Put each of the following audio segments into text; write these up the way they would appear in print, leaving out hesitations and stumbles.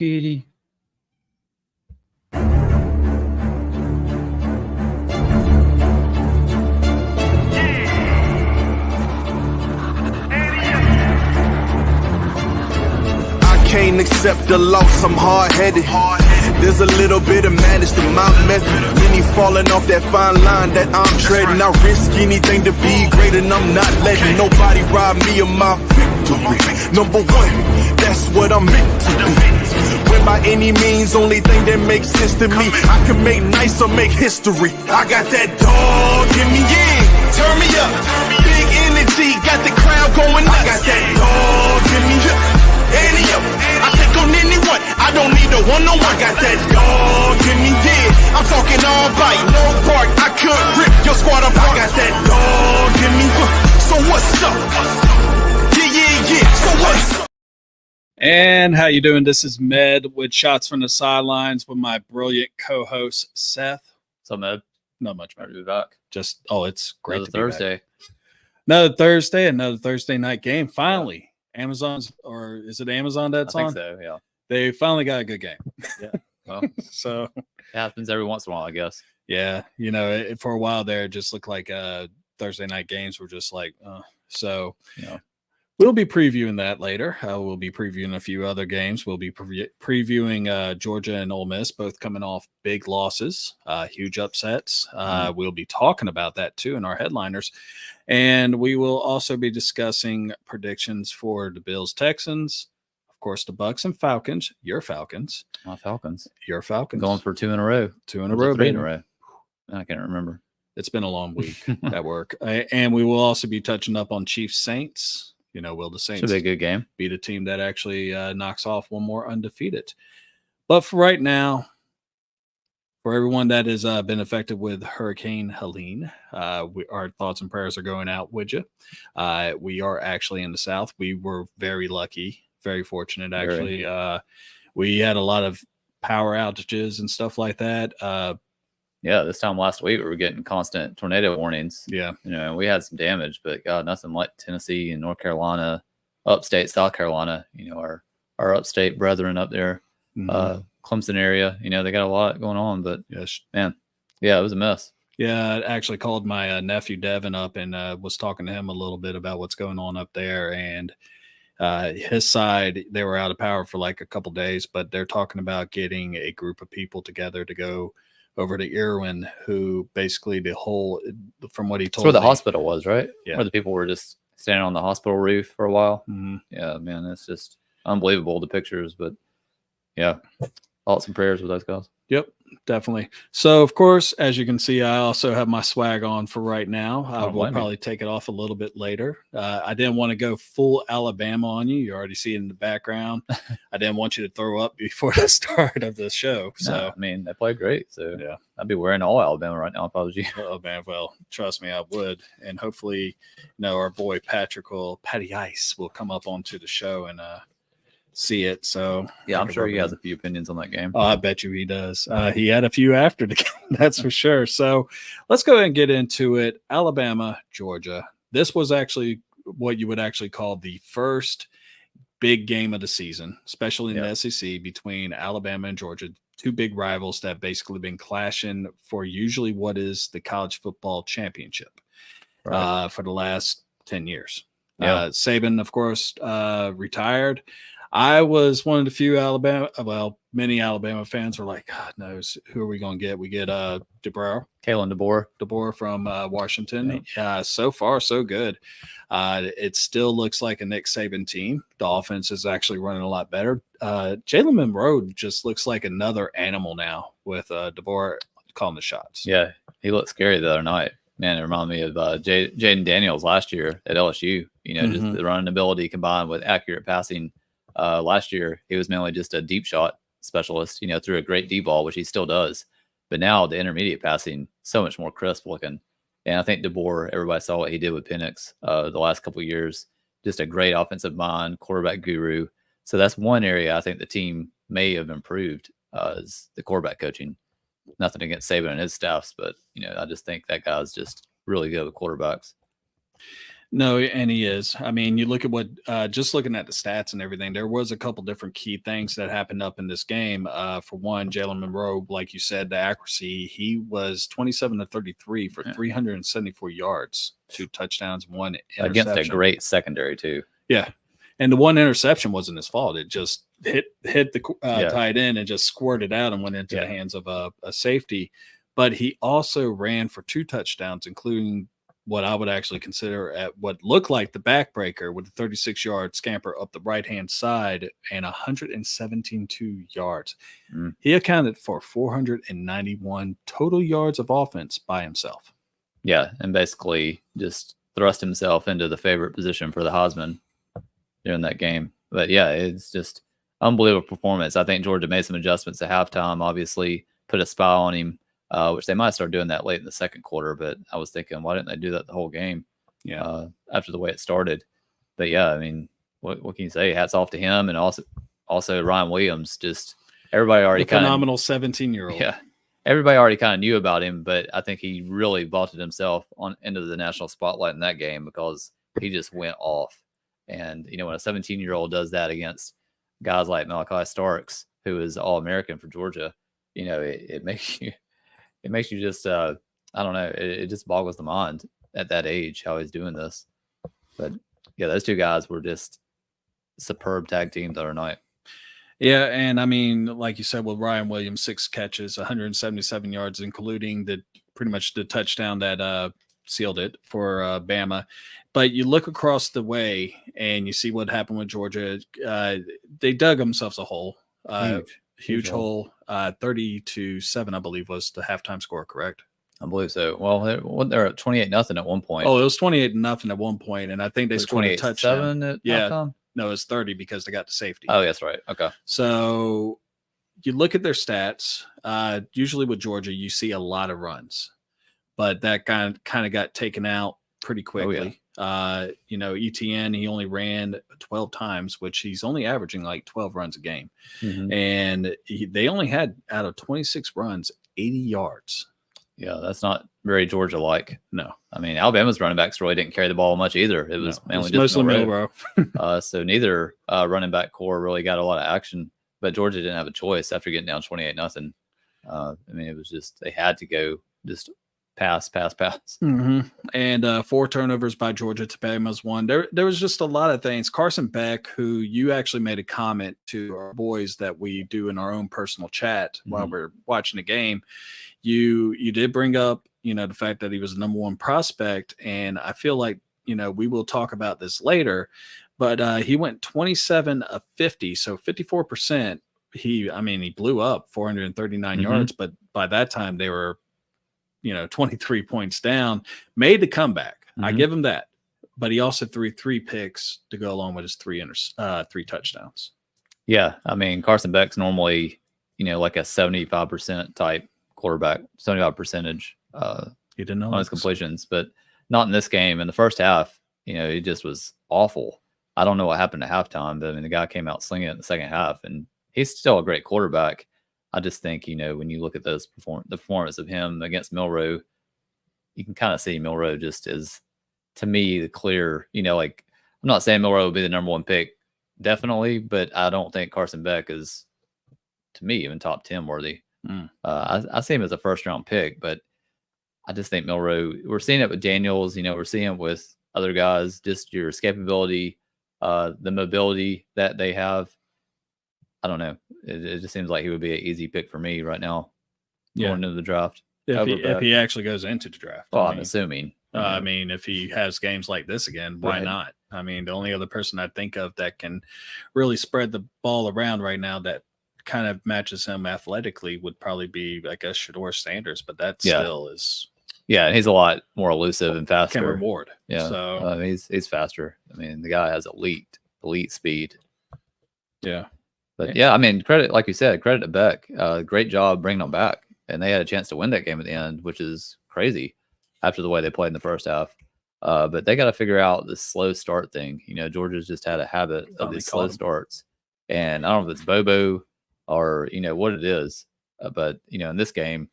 Kitty. Can't accept the loss, I'm hard-headed. There's a little bit of madness to my method. Many falling off that fine line that I'm treading. I risk anything to be great, and I'm not letting nobody rob me of my victory. Number one, that's what I'm meant to do. When by any means, only thing that makes sense to me, I can make nice or make history. I got that dog in me, yeah, turn me up. Big energy, got the crowd going nuts. I got that dog in me, any up. I take on anyone, I don't need a one-on-one. I got that dog in me, yeah. I'm talking all bite, no bark. I could rip your squad apart. I got that dog in me, so what's up? Yeah. So what's up? And how you doing? This is Med with Shots from the Sidelines with my brilliant co-host Seth. So Med, not much better to be back. Just it's great another to be Thursday. Back. Another Thursday night game. Finally, Amazon's, or is it Amazon that's on? I think so. Yeah, they finally got a good game. Yeah, well, so it happens every once in a while, I guess. Yeah, you know, for a while there, it just looked like Thursday night games were just like, so. Yeah. We'll be previewing that later. We'll be previewing a few other games. We'll be previewing Georgia and Ole Miss, both coming off big losses, huge upsets. We'll be talking about that too in our headliners. And we will also be discussing predictions for the Bills, Texans, of course, the Bucks and Falcons. Your Falcons. My Falcons. Your Falcons. Going for 2 in a row. 2 in a row, 3 in a row. I can't remember. It's been a long week at work. And we will also be touching up on Chiefs Saints. You know, will the Saints should be a good game? Be the team that actually knocks off one more undefeated. But for right now, for everyone that has been affected with Hurricane Helene, our thoughts and prayers are going out with you. We are actually in the South. We were very lucky, very fortunate, actually. We had a lot of power outages and stuff like that. Yeah, this time last week we were getting constant tornado warnings. Yeah. You know, we had some damage, but God, nothing like Tennessee and North Carolina, upstate South Carolina, you know, our upstate brethren up there, Clemson area, you know, they got a lot going on, but yes, man, yeah, it was a mess. Yeah, I actually called my nephew Devin up and was talking to him a little bit about what's going on up there. And his side, they were out of power for like a couple days, but they're talking about getting a group of people together to go over to Irwin, who basically from what he told me. That's where the hospital was, right? Yeah. Where the people were just standing on the hospital roof for a while. Mm-hmm. Yeah, man, it's just unbelievable, the pictures. But yeah, thoughts and prayers with those guys. Yep, definitely. So, of course, as you can see, I also have my swag on for right now. I will probably take it off a little bit later. I didn't want to go full Alabama on you. You already see it in the background. I didn't want you to throw up before the start of the show. So, no, I mean, they played great. So, yeah, I'd be wearing all Alabama right now if I was you. Oh, man, well, trust me, I would. And hopefully, you know, our boy Patty Ice will come up onto the show and see it. So yeah, I'm sure he has a few opinions on that game. Oh, I bet you he does. He had a few after the game, that's for sure. So let's go ahead and get into it. Alabama, Georgia. This was actually what you would actually call the first big game of the season, especially in the SEC, between Alabama and Georgia, two big rivals that have basically been clashing for usually what is the college football championship for the last 10 years. Saban, of course, retired. I was one of the few many Alabama fans were like, God knows, who are we going to get? We get Kalen DeBoer from Washington. Yeah, so far, so good. It still looks like a Nick Saban team. The offense is actually running a lot better. Jalen Monroe just looks like another animal now with DeBoer calling the shots. Yeah, he looked scary the other night. Man, it reminded me of Jayden Daniels last year at LSU. You know, just the running ability combined with accurate passing. Last year, he was mainly just a deep shot specialist, you know, threw a great deep ball, which he still does. But now the intermediate passing, so much more crisp looking. And I think DeBoer, everybody saw what he did with Penix the last couple of years. Just a great offensive mind, quarterback guru. So that's one area I think the team may have improved is the quarterback coaching. Nothing against Saban and his staffs, but, you know, I just think that guy's just really good with quarterbacks. No, and he is. I mean, you look at what just looking at the stats and everything, there was a couple different key things that happened up in this game. For one, Jalen Monroe, like you said, the accuracy, he was 27 to 33 for 374 yards, 2 touchdowns, 1 interception. Against a great secondary, too. Yeah. And the one interception wasn't his fault. It just hit the tight end and just squirted out and went into the hands of a safety. But he also ran for 2 touchdowns, including what I would actually consider at what looked like the backbreaker with a 36-yard scamper up the right-hand side and 117 yards. He accounted for 491 total yards of offense by himself. Yeah, and basically just thrust himself into the favorite position for the Heisman during that game. But yeah, it's just unbelievable performance. I think Georgia made some adjustments at halftime, obviously put a spy on him, which they might start doing that late in the second quarter. But I was thinking, why didn't they do that the whole game? Yeah, after the way it started. But yeah, I mean, what can you say? Hats off to him, and also Ryan Williams. Just everybody already phenomenal 17-year-old. Yeah, everybody already kind of knew about him, but I think he really vaulted himself into the national spotlight in that game because he just went off. And, you know, when a 17-year-old does that against guys like Malachi Starks, who is All-American for Georgia, you know, it makes you just, I don't know, it just boggles the mind at that age how he's doing this. But, yeah, those two guys were just superb tag team the other night. Yeah, and I mean, like you said, with Ryan Williams, 6 catches, 177 yards, including pretty much the touchdown that sealed it for Bama. But you look across the way and you see what happened with Georgia. They dug themselves a hole, huge hole. 30-7, I believe, was the halftime score, correct? I believe so. Well, they're at 28-0 at one point. Oh, it was 28-0 at one point, and I think they scored a touchdown. At halftime? No, it was 30 because they got the safety. Oh, that's right. Okay. So you look at their stats. Usually with Georgia, you see a lot of runs, but that kind of got taken out pretty quickly. Oh, yeah. You know, ETN, he only ran 12 times, which he's only averaging like 12 runs a game. Mm-hmm. And they only had, out of 26 runs, 80 yards. Yeah, that's not very Georgia-like. No. I mean, Alabama's running backs really didn't carry the ball much either. It was mostly Milroe. So neither running back core really got a lot of action, but Georgia didn't have a choice after getting down 28-0. I mean, it was just, they had to go just pass. Mm-hmm. And 4 turnovers by Georgia to Bama's 1. There was just a lot of things. Carson Beck, who you actually made a comment to our boys that we do in our own personal chat while we're watching the game. You did bring up, you know, the fact that he was the number 1 prospect. And I feel like, you know, we will talk about this later, but he went 27 of 50. So 54%. He blew up 439 yards, but by that time they were, you know, 23 points down, made the comeback. I give him that, but he also threw 3 picks to go along with his 3 touchdowns. Yeah. I mean, Carson Beck's normally, you know, like a 75% type quarterback, 75% he didn't know on his completions, but not in this game. In the first half, you know, it just was awful. I don't know what happened at halftime, but I mean, the guy came out slinging it in the second half, and he's still a great quarterback. I just think, you know, when you look at the performance of him against Milroe, you can kind of see Milroe just as, to me, the clear, you know, like, I'm not saying Milroe would be the number 1 pick, definitely, but I don't think Carson Beck is, to me, even top 10 worthy. I see him as a first-round pick, but I just think Milroe, we're seeing it with Daniels, you know, we're seeing it with other guys, just your escapability, the mobility that they have. I don't know. It just seems like he would be an easy pick for me right now going into the draft. If he actually goes into the draft. Well, I'm assuming. I mean, if he has games like this again, why not? I mean, the only other person I think of that can really spread the ball around right now that kind of matches him athletically would probably be, I guess, Shedeur Sanders, but that still is. Yeah, and he's a lot more elusive and faster. Can reward. Yeah, so he's faster. I mean, the guy has elite speed. Yeah. But yeah, I mean, like you said, credit to Beck. Great job bringing them back. And they had a chance to win that game at the end, which is crazy after the way they played in the first half. But they got to figure out this slow start thing. You know, Georgia's just had a habit of these slow starts. And I don't know if it's Bobo or, you know, what it is. But, you know, in this game,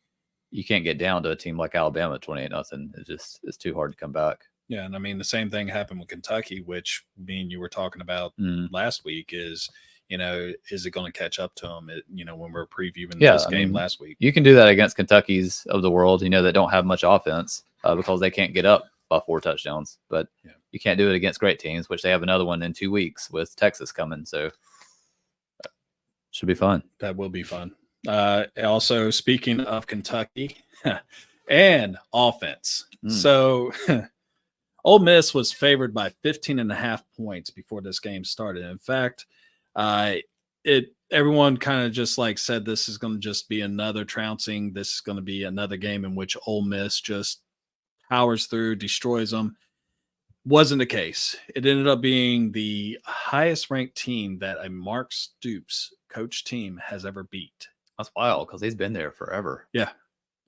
you can't get down to a team like Alabama at 28-0. It's too hard to come back. Yeah, and I mean the same thing happened with Kentucky, which me and you were talking about last week. Is is it going to catch up to them? When we're previewing this game last week, you can do that against Kentucky's of the world, that don't have much offense because they can't get up by 4 touchdowns. But you can't do it against great teams, which they have another one in 2 weeks with Texas coming. So should be fun. That will be fun. Also, speaking of Kentucky and offense, so Ole Miss was favored by 15.5 points before this game started. In fact, everyone kind of just like said this is going to just be another trouncing. This is going to be another game in which Ole Miss just powers through, destroys them. Wasn't the case. It ended up being the highest ranked team that a Mark Stoops coach team has ever beat. That's wild because he's been there forever. Yeah.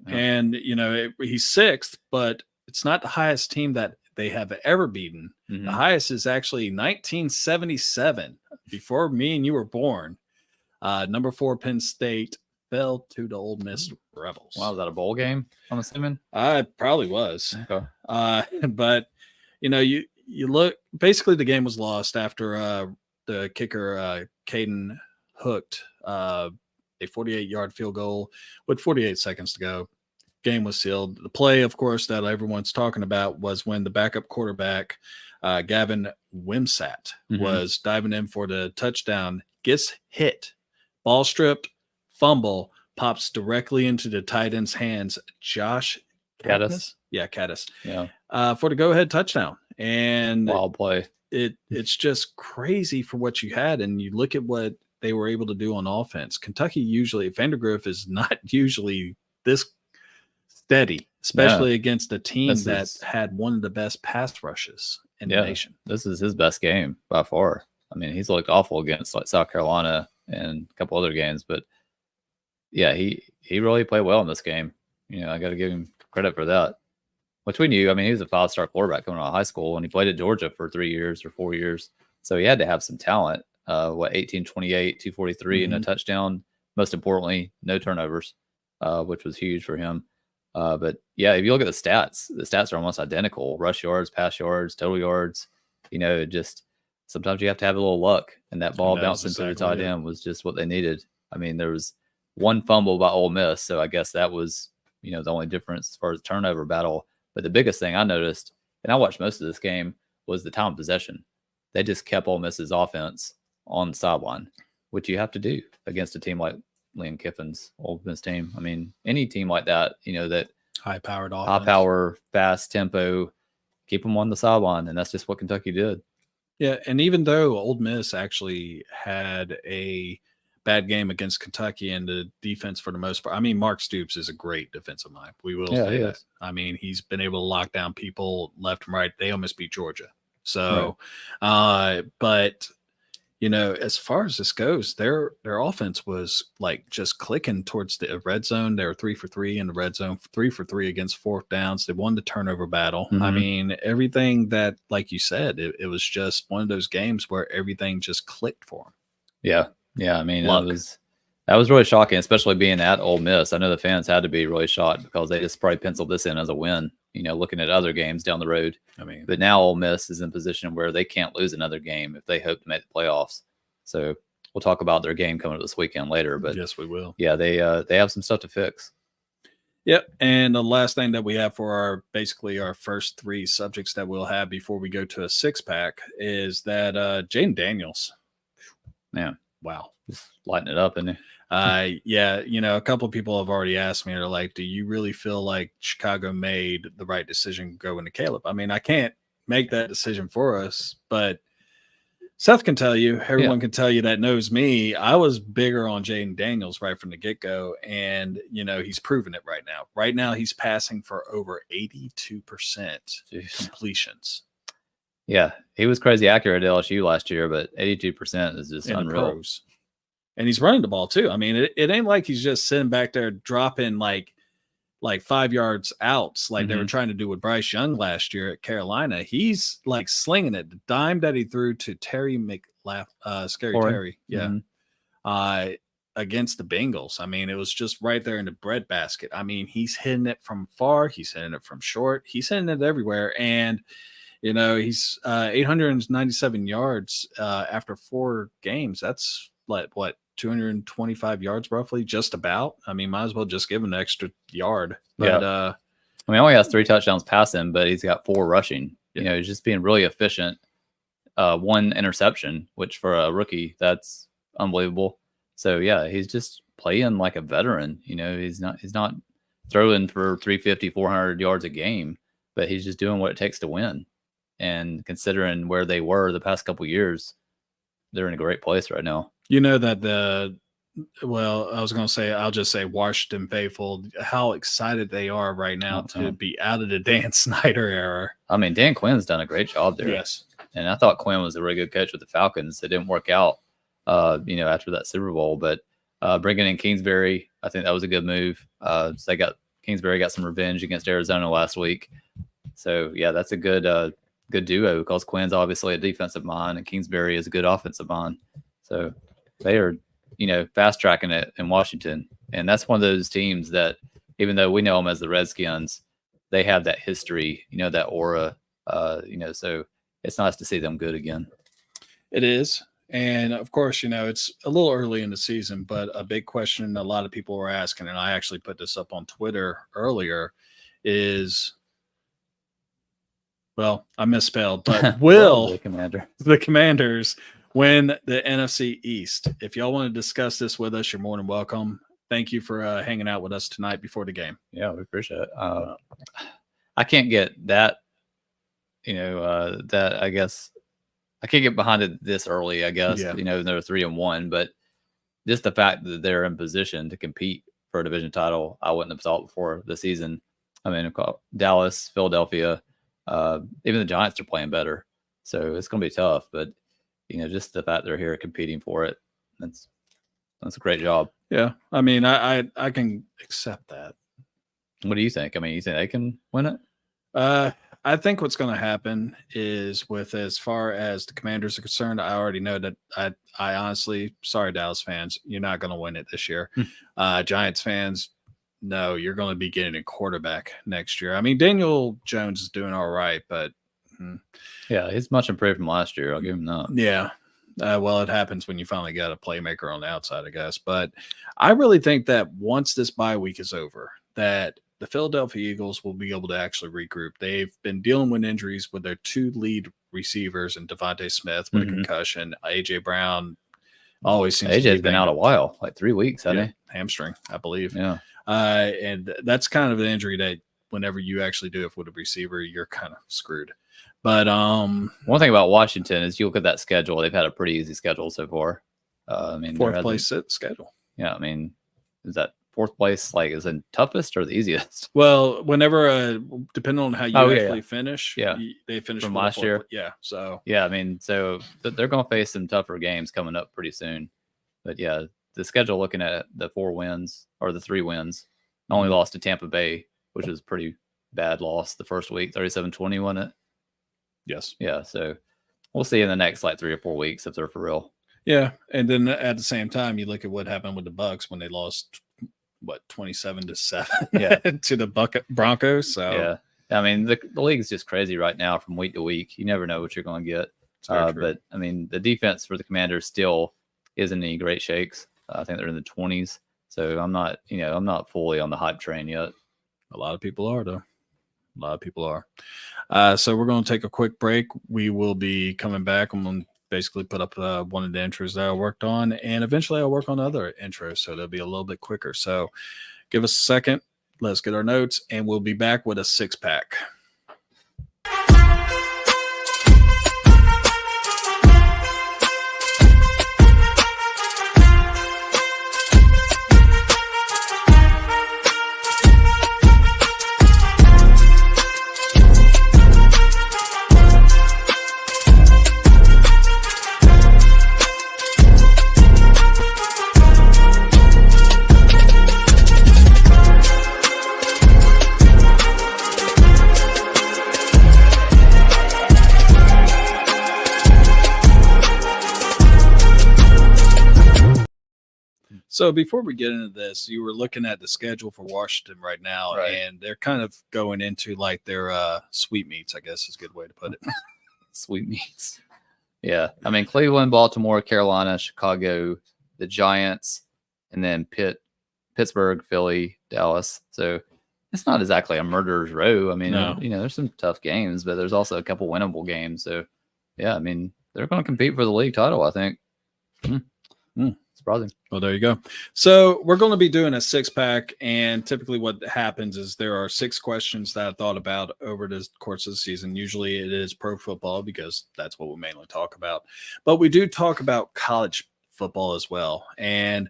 And, he's 6th, but it's not the highest team that they have ever beaten. Mm-hmm. The highest is actually 1977, before me and you were born. Number 4 Penn State fell to the Ole Miss Rebels. Wow, was that a bowl game, I'm assuming? It probably was. Okay. But, you look, basically the game was lost after the kicker, Caden, hooked a 48-yard field goal with 48 seconds to go. Game was sealed. The play, of course, that everyone's talking about was when the backup quarterback, Gavin Wimsatt, was diving in for the touchdown, gets hit, ball stripped, fumble, pops directly into the tight end's hands, Josh Caddis. Yeah, Caddis. Yeah. For the go-ahead touchdown. And wild play. It's just crazy for what you had, and you look at what they were able to do on offense. Kentucky usually, Vandergriff is not usually this steady, especially against a team that had one of the best pass rushes in the nation. This is his best game by far. I mean, he's looked awful against like South Carolina and a couple other games, but yeah, he really played well in this game. I got to give him credit for that, which we knew. I mean, he was a 5-star quarterback coming out of high school, and he played at Georgia for 3 years or 4 years. So he had to have some talent. 18, 28, 243 and a touchdown. Most importantly, no turnovers, which was huge for him. But yeah, if you look at the stats are almost identical. Rush yards, pass yards, total yards. Just sometimes you have to have a little luck, and that ball bouncing through the tight end was just what they needed. I mean, there was one fumble by Ole Miss, so I guess that was the only difference as far as turnover battle. But the biggest thing I noticed, and I watched most of this game, was the time of possession. They just kept Ole Miss's offense on the sideline, which you have to do against a team like Lane Kiffin's Ole Miss team. I mean, any team like that, that high-powered offense, high power, fast tempo, keep them on the sideline, and that's just what Kentucky did. Yeah, and even though Ole Miss actually had a bad game against Kentucky and the defense for the most part, I mean, Mark Stoops is a great defensive mind. We will say that. I mean, he's been able to lock down people left and right. They almost beat Georgia. So, but as far as this goes, their offense was like just clicking towards the red zone. They were 3 for 3 in the red zone, 3 for 3 against fourth downs. They won the turnover battle. I mean, everything that, like you said, it was just one of those games where everything just clicked for them. Yeah. I mean, that was really shocking, especially being at Ole Miss. I know the fans had to be really shocked because they just probably penciled this in as a win, looking at other games down the road. I mean, but now Ole Miss is in a position where they can't lose another game if they hope to make the playoffs. So we'll talk about their game coming up this weekend later. But yes, we will. Yeah, they have some stuff to fix. Yep. And the last thing that we have for our first 3 subjects that we'll have before we go to a 6-pack is that Jayden Daniels. Man, wow. Just lighting it up, isn't he? Yeah, a couple of people have already asked me, they're like, do you really feel like Chicago made the right decision going to Caleb? I mean, I can't make that decision for us, but Seth can tell you, everyone can tell you that knows me. I was bigger on Jayden Daniels right from the get-go, and, he's proven it right now. Right now, he's passing for over 82% completions. Yeah, he was crazy accurate at LSU last year, but 82% is just unreal. And he's running the ball too. I mean, it ain't like he's just sitting back there dropping like 5 yards outs like they were trying to do with Bryce Young last year at Carolina. He's like slinging it. The dime that he threw to Terry Terry. Yeah. against the Bengals. I mean, it was just right there in the breadbasket. I mean, he's hitting it from far. He's hitting it from short. He's hitting it everywhere. And, you know, he's 897 yards after 4 games. That's what, 225 yards roughly, just about. I mean, might as well just give him an extra yard. But, I mean, he only has 3 touchdowns passing, but he's got 4 rushing. You know, he's just being really efficient. 1 interception, which for a rookie, that's unbelievable. So yeah, he's just playing like a veteran. You know, he's not throwing for 350, 400 yards a game, but he's just doing what it takes to win. And considering where they were the past couple of years, they're in a great place right now. You know that I was going to say, I'll just say Washington faithful, how excited they are right now to be out of the Dan Snyder era. I mean, Dan Quinn's done a great job there. Yes. And I thought Quinn was a really good coach with the Falcons. It didn't work out, after that Super Bowl. But bringing in Kingsbury, I think that was a good move. So Kingsbury got some revenge against Arizona last week. So, yeah, that's a good duo because Quinn's obviously a defensive mind and Kingsbury is a good offensive mind. So they are, fast tracking it in Washington. And that's one of those teams that, even though we know them as the Redskins, they have that history, that aura, so it's nice to see them good again. It is. And of course, it's a little early in the season, but a big question a lot of people were asking, and I actually put this up on Twitter earlier, is, well, I misspelled, but will the Commanders win the NFC East? If y'all want to discuss this with us, you're more than welcome. Thank you for hanging out with us tonight before the game. Yeah, we appreciate it. I can't get that, that I guess I can't get behind it this early, I guess, they're 3-1, but just the fact that they're in position to compete for a division title, I wouldn't have thought before the season. I mean, Dallas, Philadelphia, even the Giants are playing better. So it's going to be tough, but just the fact they're here competing for it, that's a great job. Yeah. I mean, I can accept that. What do you think? I mean, you think they can win it? I think what's going to happen is as far as the Commanders are concerned, I already know that I honestly, sorry, Dallas fans, you're not going to win it this year. Giants fans, no, you're going to be getting a quarterback next year. I mean, Daniel Jones is doing all right, but yeah, he's much improved from last year. I'll give him that. Yeah. Well, it happens when you finally got a playmaker on the outside, I guess. But I really think that once this bye week is over, that the Philadelphia Eagles will be able to actually regroup. They've been dealing with injuries with their 2 lead receivers and Devontae Smith with a concussion. A.J. Brown always seems AJ's been out a while, like 3 weeks, hasn't he? Hamstring, I believe. Yeah. And that's kind of an injury that whenever you actually do it with a receiver, you're kind of screwed. But one thing about Washington is you look at that schedule; they've had a pretty easy schedule so far. I mean, 4th place schedule. Yeah, I mean, is that 4th place is the toughest or the easiest? Well, whenever depending on how you finish, they finish from last year. Yeah, so yeah, I mean, so they're going to face some tougher games coming up pretty soon. But yeah, the schedule looking at the 4 wins or the 3 wins, only lost to Tampa Bay, which was a pretty bad loss the first week, 37-20, wasn't it? Yes. Yeah. So we'll see in the next 3 or 4 weeks if they're for real. Yeah. And then at the same time, you look at what happened with the Bucs when they lost 27-7 to the Broncos. So yeah. I mean, the league is just crazy right now from week to week. You never know what you're going to get. But I mean, the defense for the Commanders still isn't any great shakes. I think they're in the 20s. So I'm not fully on the hype train yet. A lot of people are, though. A lot of people are. So we're going to take a quick break. We will be coming back. I'm going to basically put up one of the intros that I worked on, and eventually I'll work on other intros, so they'll be a little bit quicker. So give us a second. Let's get our notes, and we'll be back with a 6-pack. So before we get into this, you were looking at the schedule for Washington right now, Right. and they're kind of going into like their sweetmeats, I guess is a good way to put it. Sweetmeats. Yeah. I mean, Cleveland, Baltimore, Carolina, Chicago, the Giants, and then Pittsburgh, Philly, Dallas. So it's not exactly a murderer's row. I mean, No. there's some tough games, but there's also a couple winnable games. So, yeah, I mean, they're going to compete for the league title, I think. Surprising. Well, there you go. So we're going to be doing a 6-pack, and typically what happens is there are 6 questions that I thought about over the course of the season. Usually it is pro football because that's what we mainly talk about, but we do talk about college football as well. And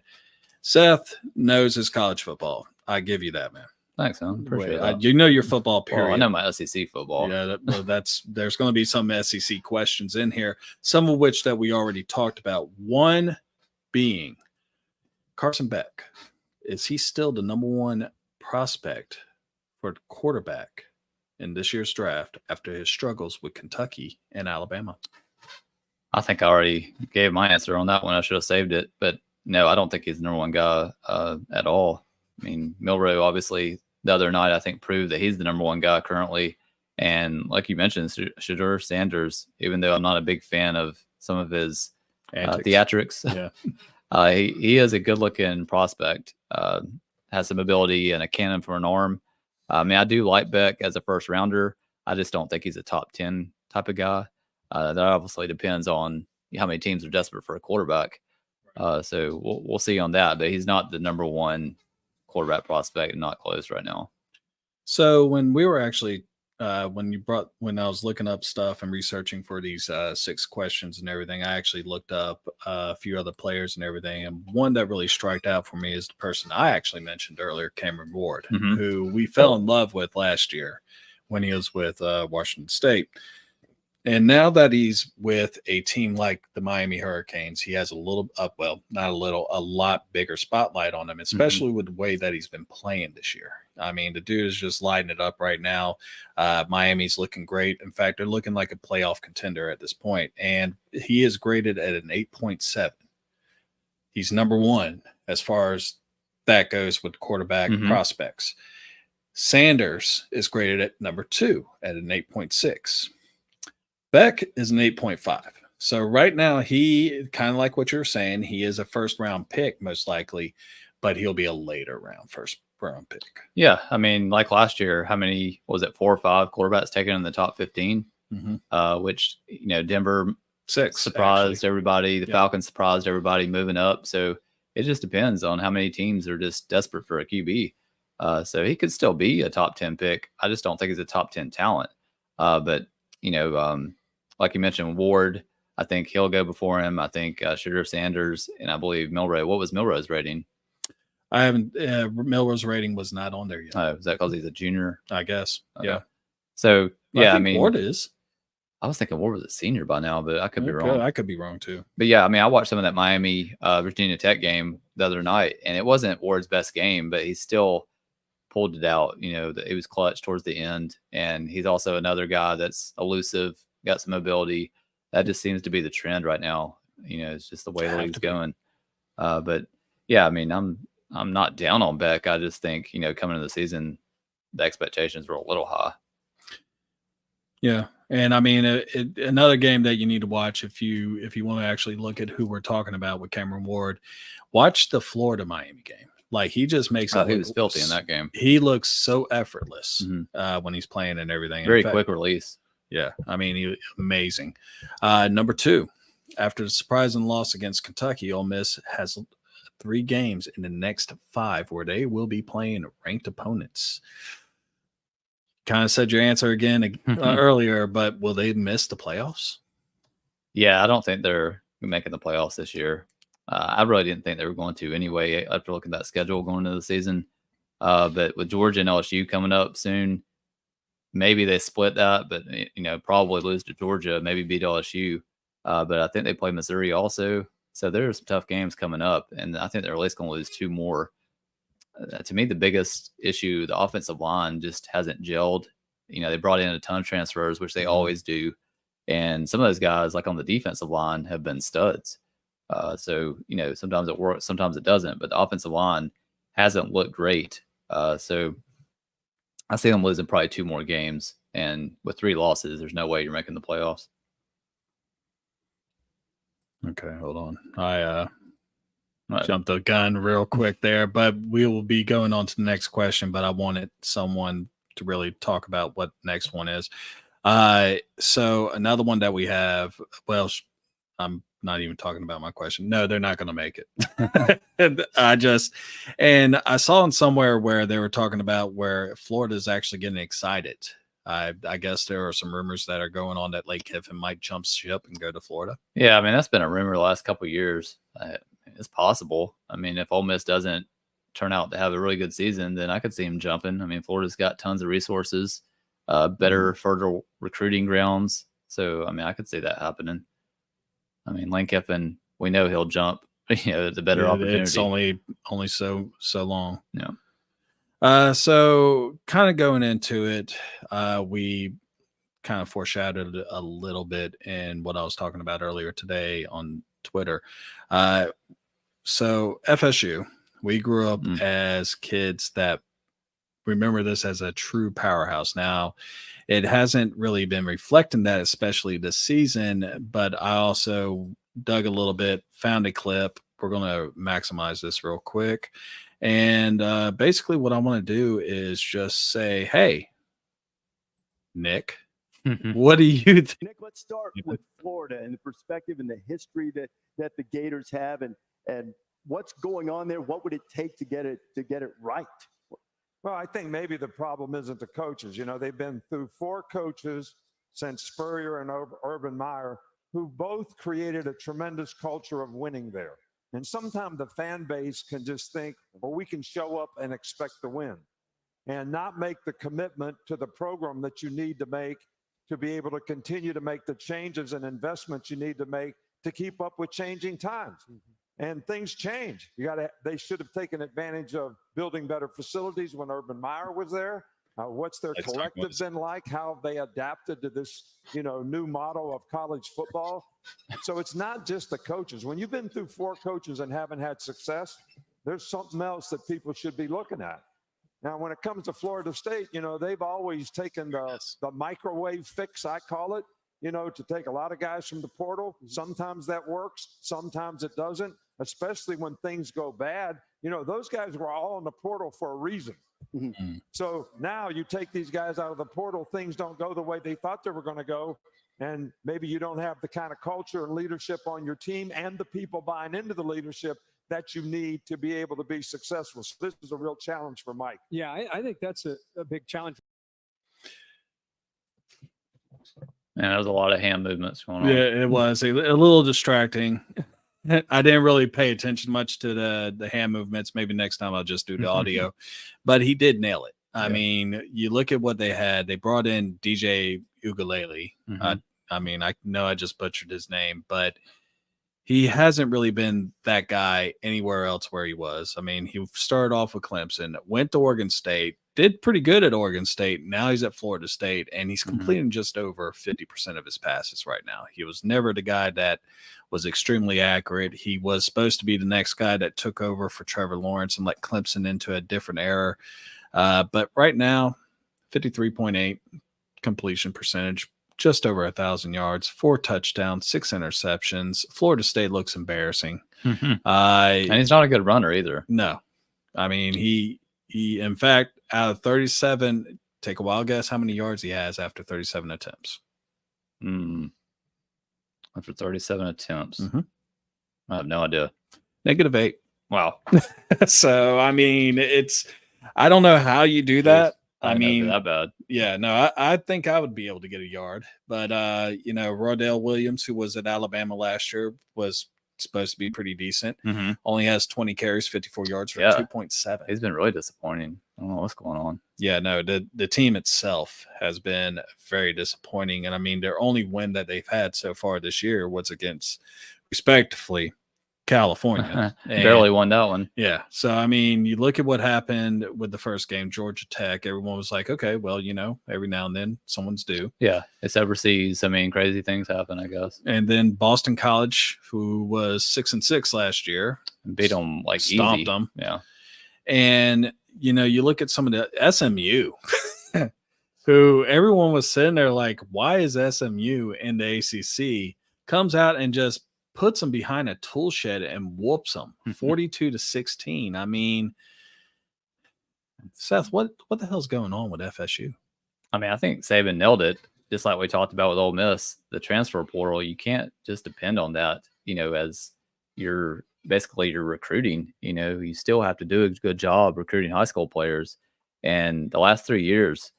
Seth knows his college football. I give you that, man. Thanks, man. Appreciate that. You know your football, period. Well, I know my SEC football. Yeah, there's going to be some SEC questions in here, some of which that we already talked about. One being Carson Beck. Is he still the number 1 prospect for quarterback in this year's draft after his struggles with Kentucky and Alabama? I think I already gave my answer on that one. I should have saved it, but no, I don't think he's the number 1 guy at all. I mean, Milroe obviously the other night I think proved that he's the number 1 guy currently, and like you mentioned, Shedeur Sanders. Even though I'm not a big fan of some of his theatrics, yeah, he is a good-looking prospect. Has some ability and a cannon for an arm. I mean, I do like Beck as a first rounder. I just don't think he's a top 10 type of guy. That obviously depends on how many teams are desperate for a quarterback. So we'll see on that. But he's not the number 1 quarterback prospect, and not close right now. So when we were actually when I was looking up stuff and researching for these 6 questions and everything, I actually looked up a few other players and everything. And one that really struck out for me is the person I actually mentioned earlier, Cameron Ward, who we fell in love with last year when he was with Washington State. And now that he's with a team like the Miami Hurricanes, he has a lot bigger spotlight on him, especially with the way that he's been playing this year. I mean, the dude is just lighting it up right now. Miami's looking great. In fact, they're looking like a playoff contender at this point. And he is graded at an 8.7. He's number 1 as far as that goes with quarterback prospects. Sanders is graded at number 2 at an 8.6. Beck is an 8.5. So right now, he kind of like what you're saying. He is a first-round pick, most likely, but he'll be a later first-round pick. Yeah, I mean, like last year, how many was it? 4 or 5 quarterbacks taken in the top 15, which Denver 6 surprised everybody. The Falcons surprised everybody moving up. So it just depends on how many teams are just desperate for a QB. So he could still be a top 10 pick. I just don't think he's a top 10 talent. But like you mentioned, Ward, I think he'll go before him. I think Shedeur Sanders, and I believe Milroe. What was Milroe's rating? I haven't. Milroe's rating was not on there yet. Oh, is that because he's a junior? I guess. Okay. Yeah. So I mean, Ward is. I was thinking Ward was a senior by now, but I could be wrong. I could be wrong too. But yeah, I mean, I watched some of that Miami Virginia Tech game the other night, and it wasn't Ward's best game, but he still pulled it out. It was clutch towards the end, and he's also another guy that's elusive, got some mobility. That just seems to be the trend right now. It's just the way the league's going. But yeah, I mean, I'm not down on Beck. I just think coming into the season, the expectations were a little high. Yeah, and I mean, another game that you need to watch if you want to actually look at who we're talking about with Cameron Ward, watch the Florida Miami game. Like, he just makes it. He was filthy in that game. He looks so effortless when he's playing and everything. Very quick release. Yeah, I mean, he was amazing. Number 2, after the surprising loss against Kentucky, Ole Miss has 3 games in the next 5 where they will be playing ranked opponents. Kind of said your answer again earlier, but will they miss the playoffs? Yeah, I don't think they're making the playoffs this year. I really didn't think they were going to anyway after looking at that schedule going into the season. But with Georgia and LSU coming up soon, maybe they split that, but probably lose to Georgia, maybe beat LSU. But I think they play Missouri also. So there's some tough games coming up, and I think they're at least going to lose 2 more. To me, the biggest issue, the offensive line just hasn't gelled. They brought in a ton of transfers, which they always do. And some of those guys, like on the defensive line, have been studs. So, sometimes it works, sometimes it doesn't, but the offensive line hasn't looked great. So I see them losing probably 2 more games, and with 3 losses, there's no way you're making the playoffs. Okay, hold on. I jumped the gun real quick there, but we will be going on to the next question, but I wanted someone to really talk about what the next one is. So another one that we have, well, I'm not even talking about my question. No, they're not going to make it. I saw in somewhere where they were talking about where Florida is actually getting excited. I guess there are some rumors that are going on that Lake Kiffin might jump ship and go to Florida. Yeah, I mean, that's been a rumor the last couple of years. It's possible. I mean, if Ole Miss doesn't turn out to have a really good season, then I could see him jumping. I mean, Florida's got tons of resources, better, further recruiting grounds. So, I mean, I could see that happening. I mean, Lane Kiffin, we know he'll jump. The better opportunity. It's only so long. Yeah. So kind of going into it, we kind of foreshadowed a little bit in what I was talking about earlier today on Twitter. So FSU, we grew up as kids that remember this as a true powerhouse. Now, it hasn't really been reflecting that, especially this season, but I also dug a little bit, found a clip. We're going to maximize this real quick. And basically what I want to do is just say, hey, Nick, what do you think? Nick, let's start with Florida and the perspective and the history that the Gators have and what's going on there. What would it take to get it right? Well, I think maybe the problem isn't the coaches. They've been through 4 coaches since Spurrier and Urban Meyer, who both created a tremendous culture of winning there. And sometimes the fan base can just think, well, we can show up and expect to win and not make the commitment to the program that you need to make to be able to continue to make the changes and investments you need to make to keep up with changing times. And things change. They should have taken advantage of building better facilities when Urban Meyer was there. What's their collective been like? How have they adapted to this, new model of college football? So it's not just the coaches. When you've been through 4 coaches and haven't had success, there's something else that people should be looking at. Now, when it comes to Florida State, they've always taken the microwave fix, I call it, to take a lot of guys from the portal. Sometimes that works. Sometimes it doesn't, especially when things go bad. Those guys were all in the portal for a reason. So now you take these guys out of the portal, things don't go the way they thought they were going to go. And maybe you don't have the kind of culture and leadership on your team and the people buying into the leadership that you need to be able to be successful. So this is a real challenge for Mike. Yeah, I think that's a big challenge. Man, there was a lot of hand movements going on. Yeah, it was a little distracting. I didn't really pay attention much to the hand movements. Maybe next time I'll just do the audio. But he did nail it. I mean, you look at what they had. They brought in DJ Ugalele. I mean, I know I just butchered his name, but he hasn't really been that guy anywhere else where he was. I mean, he started off with Clemson, went to Oregon State, did pretty good at Oregon State. Now he's at Florida State, and he's completing just over 50% of his passes right now. He was never the guy that was extremely accurate. He was supposed to be the next guy that took over for Trevor Lawrence and let Clemson into a different era. But right now, 53.8 completion percentage, just over 1,000 yards, 4 touchdowns, 6 interceptions. Florida State looks embarrassing. And he's not a good runner either. No. I mean, he in fact, out of 37, take a wild guess how many yards he has after 37 attempts. After 37 attempts. I have no idea. -8. Wow. So, I mean, I don't know how you do that. I mean, that bad. Yeah, no, I think I would be able to get a yard. But, Rodale Williams, who was at Alabama last year, was supposed to be pretty decent. Only has 20 carries, 54 yards for 2.7. He's been really disappointing. I don't know what's going on. Yeah, no, the team itself has been very disappointing. And, I mean, their only win that they've had so far this year was against, respectively, California. Barely won that one. Yeah. So, I mean, you look at what happened with the first game, Georgia Tech. Everyone was like, okay, well, every now and then someone's due. Yeah. It's overseas. I mean, crazy things happen, I guess. And then Boston College, who was 6-6 last year, beat them like stomped easy. them. Yeah. And, you look at some of the SMU, who everyone was sitting there like, why is SMU in the ACC? Comes out and just puts them behind a tool shed and whoops them 42-16. I mean, Seth, what the hell's going on with FSU? I mean, I think Saban nailed it. Just like we talked about with Ole Miss, the transfer portal, you can't just depend on that, as you're recruiting. You still have to do a good job recruiting high school players. And the last 3 years,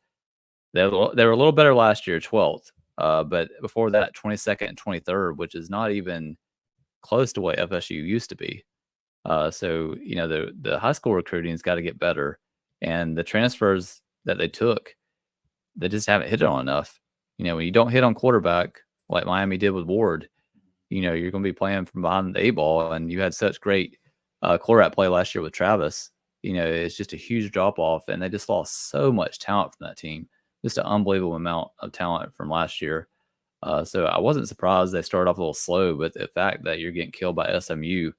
they were a little better last year, 12th. But before that, 22nd and 23rd, which is not even close to what FSU used to be. So, the high school recruiting's got to get better. And the transfers that they took, they just haven't hit it on enough. When you don't hit on quarterback like Miami did with Ward, you're going to be playing from behind the 8 ball. And you had such great quarterback play last year with Travis. It's just a huge drop off. And they just lost so much talent from that team. Just an unbelievable amount of talent from last year. So I wasn't surprised they started off a little slow, but the fact that you're getting killed by SMU,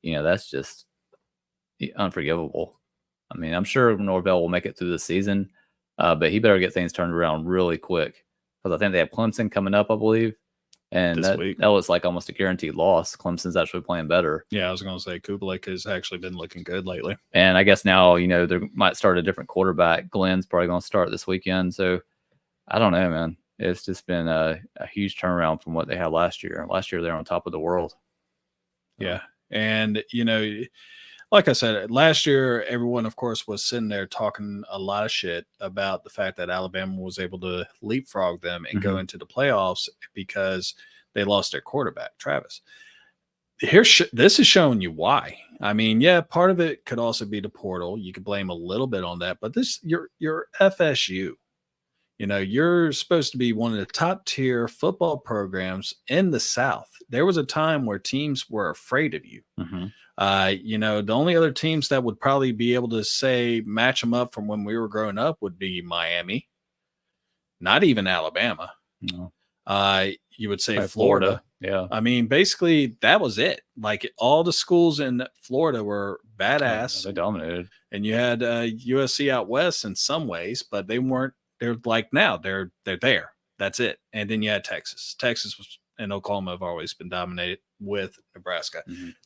that's just unforgivable. I mean, I'm sure Norvell will make it through the season, but he better get things turned around really quick because I think they have Clemson coming up, I believe. And that looks like almost a guaranteed loss. Clemson's actually playing better. Yeah, I was going to say Kubelik has actually been looking good lately. And I guess now, they might start a different quarterback. Glenn's probably going to start this weekend. So I don't know, man. It's just been a huge turnaround from what they had last year. Last year, they were on top of the world. Yeah. And, like I said, last year, everyone, of course, was sitting there talking a lot of shit about the fact that Alabama was able to leapfrog them and go into the playoffs because they lost their quarterback, Travis. This is showing you why. I mean, yeah, part of it could also be the portal. You could blame a little bit on that, but you're FSU. You're supposed to be one of the top tier football programs in the South. There was a time where teams were afraid of you. The only other teams that would probably be able to say match them up from when we were growing up would be Miami, not even Alabama. No. You would say Florida. Yeah. I mean, basically that was it. Like all the schools in Florida were badass. They dominated. And you had USC out west in some ways, but they weren't. They're like now they're there. That's it. And then you had Texas. Texas and Oklahoma have always been dominated with Nebraska.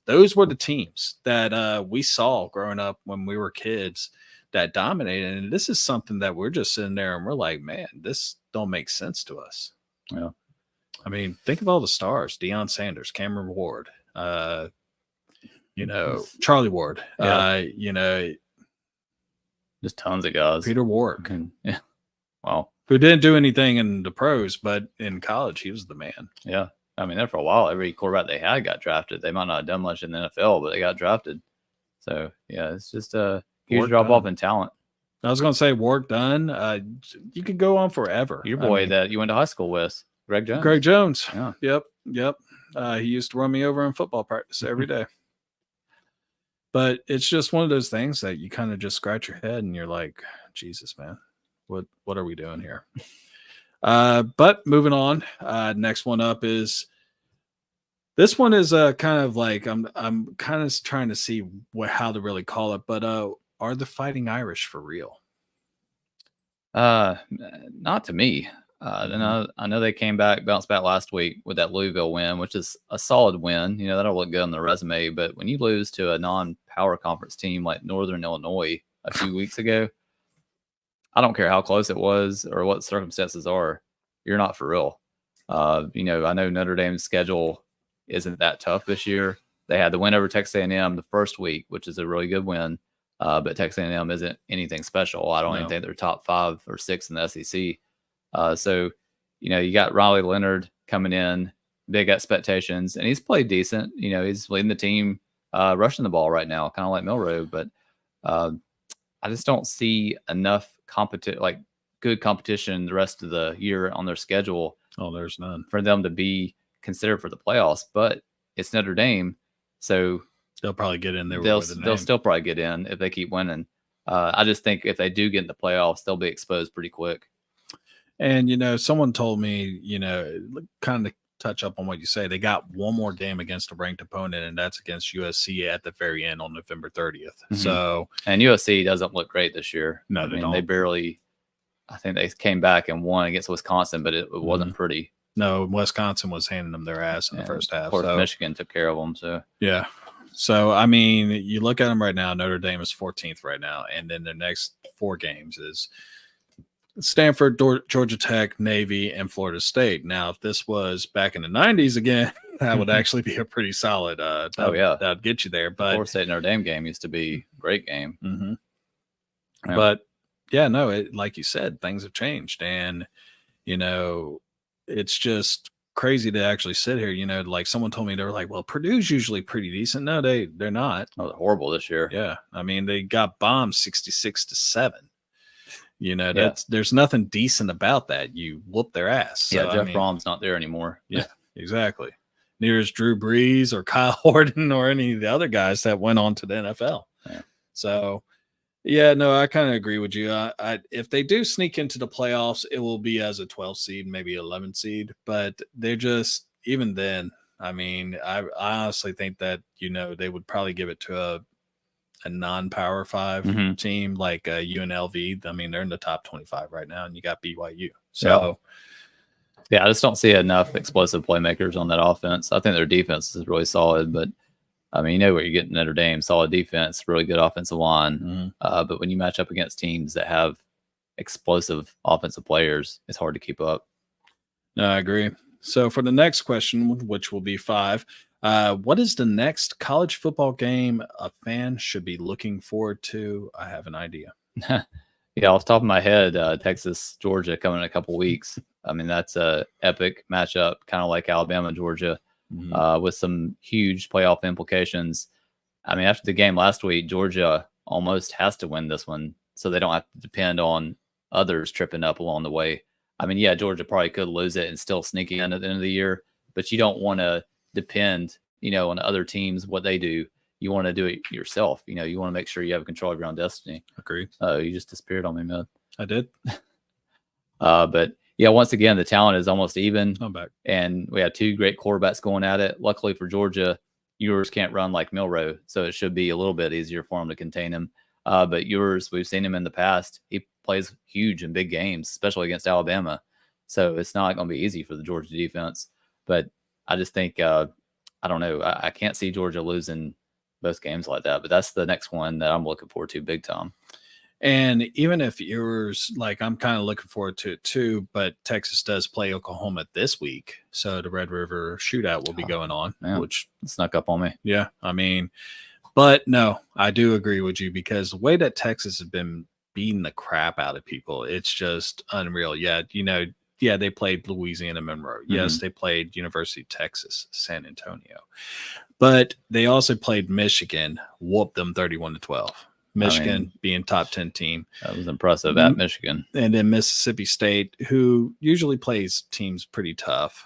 Those were the teams that we saw growing up when we were kids that dominated. And this is something that we're just sitting there and we're like, man, this don't make sense to us. Yeah. I mean, think of all the stars: Deion Sanders, Cameron Ward, Charlie Ward, just tons of guys. Peter Warwick. Yeah. Wow. Who didn't do anything in the pros, but in college, he was the man. Yeah. I mean, there for a while, every quarterback they had got drafted. They might not have done much in the NFL, but they got drafted. So, yeah, it's just a huge drop off in talent. I was going to say work done. You could go on forever. Your boy that you went to high school with, Greg Jones. Greg Jones. Yeah. Yep. He used to run me over in football practice every day. But it's just one of those things that you kind of just scratch your head and you're like, Jesus, man. What are we doing here? But moving on, next one up is this one is kind of like I'm kind of trying to see how to really call it, but are the Fighting Irish for real? Not to me. I know they bounced back last week with that Louisville win, which is a solid win. That'll look good on the resume. But when you lose to a non-power conference team like Northern Illinois a few weeks ago, I don't care how close it was or what circumstances are, you're not for real. I know Notre Dame's schedule isn't that tough this year. They had the win over Texas A&M the first week, which is a really good win. But Texas A&M isn't anything special. I don't even think they're top 5 or 6 in the SEC. So, you got Riley Leonard coming in, big expectations, and he's played decent. He's leading the team rushing the ball right now, kind of like Milroe. But I just don't see enough good competition the rest of the year on their schedule. Oh, there's none for them to be considered for the playoffs. But it's Notre Dame, So They'll probably get in there. they'll still probably get in if they keep winning. I just think if they do get in the playoffs, they'll be exposed pretty quick. And, someone told me, kind of touch up on what you say. They got one more game against a ranked opponent, and that's against USC at the very end on November 30th. Mm-hmm. So, and USC doesn't look great this year. No, they don't. They barely. I think they came back and won against Wisconsin, but it wasn't pretty. No, Wisconsin was handing them their ass in the first half. Of course, Michigan took care of them. So yeah. So, I mean, you look at them right now, Notre Dame is 14th right now. And then their next 4 games is Stanford, Georgia Tech, Navy, and Florida State. Now, if this was back in the 90s again, that would actually be a pretty solid. That'd get you there. But Florida State Notre Dame game used to be a great game. Mm-hmm. Yeah. But, yeah, no, like you said, things have changed. And, it's just crazy to actually sit here. Like someone told me, they were like, well, Purdue's usually pretty decent. No, they're not. Oh, they're horrible this year. Yeah. I mean, they got bombed 66-7. There's nothing decent about that. You whoop their ass. So, Yeah, Jeff Brom's not there anymore. Yeah, exactly. Near as Drew Brees or Kyle Horton or any of the other guys that went on to the NFL. Yeah. So, yeah, no, I kind of agree with you. If they do sneak into the playoffs, it will be as a 12 seed, maybe 11 seed. But they're just, even then, I mean, I honestly think that, they would probably give it to a non-power 5 team like UNLV. I mean, they're in the top 25 right now, and you got BYU. So, yeah, I just don't see enough explosive playmakers on that offense. I think their defense is really solid, but I mean, what you're getting Notre Dame, solid defense, really good offensive line. But when you match up against teams that have explosive offensive players, it's hard to keep up. No, I agree. So for the next question, which will be 5, what is the next college football game a fan should be looking forward to? I have an idea. Yeah, off the top of my head, Texas, Georgia coming in a couple weeks. I mean, that's a epic matchup, kind of like Alabama, Georgia. With some huge playoff implications. I mean, after the game last week, Georgia almost has to win this one so they don't have to depend on others tripping up along the way. I mean, yeah, Georgia probably could lose it and still sneak in at the end of the year, but you don't want to depend, on other teams, what they do. You want to do it yourself. You want to make sure you have control of your own destiny. Agreed. You just disappeared on me, man. I did. But yeah, once again, the talent is almost even. I'm back. And we have 2 great quarterbacks going at it. Luckily for Georgia, Ewers can't run like Milroe, so it should be a little bit easier for him to contain him. But Ewers, we've seen him in the past. He plays huge in big games, especially against Alabama. So it's not going to be easy for the Georgia defense. But I just think, I don't know, I can't see Georgia losing both games like that. But that's the next one that I'm looking forward to big time. And even if Ewers, like, I'm kind of looking forward to it too, but Texas does play Oklahoma this week. So the Red River shootout will be going on, which snuck up on me. Yeah. I mean, but no, I do agree with you because the way that Texas has been beating the crap out of people, it's just unreal. Yeah. They played Louisiana Monroe. Yes, they played University of Texas, San Antonio, but they also played Michigan, whooped them 31-12. Michigan being top 10 team. That was impressive at Michigan. And then Mississippi State, who usually plays teams pretty tough.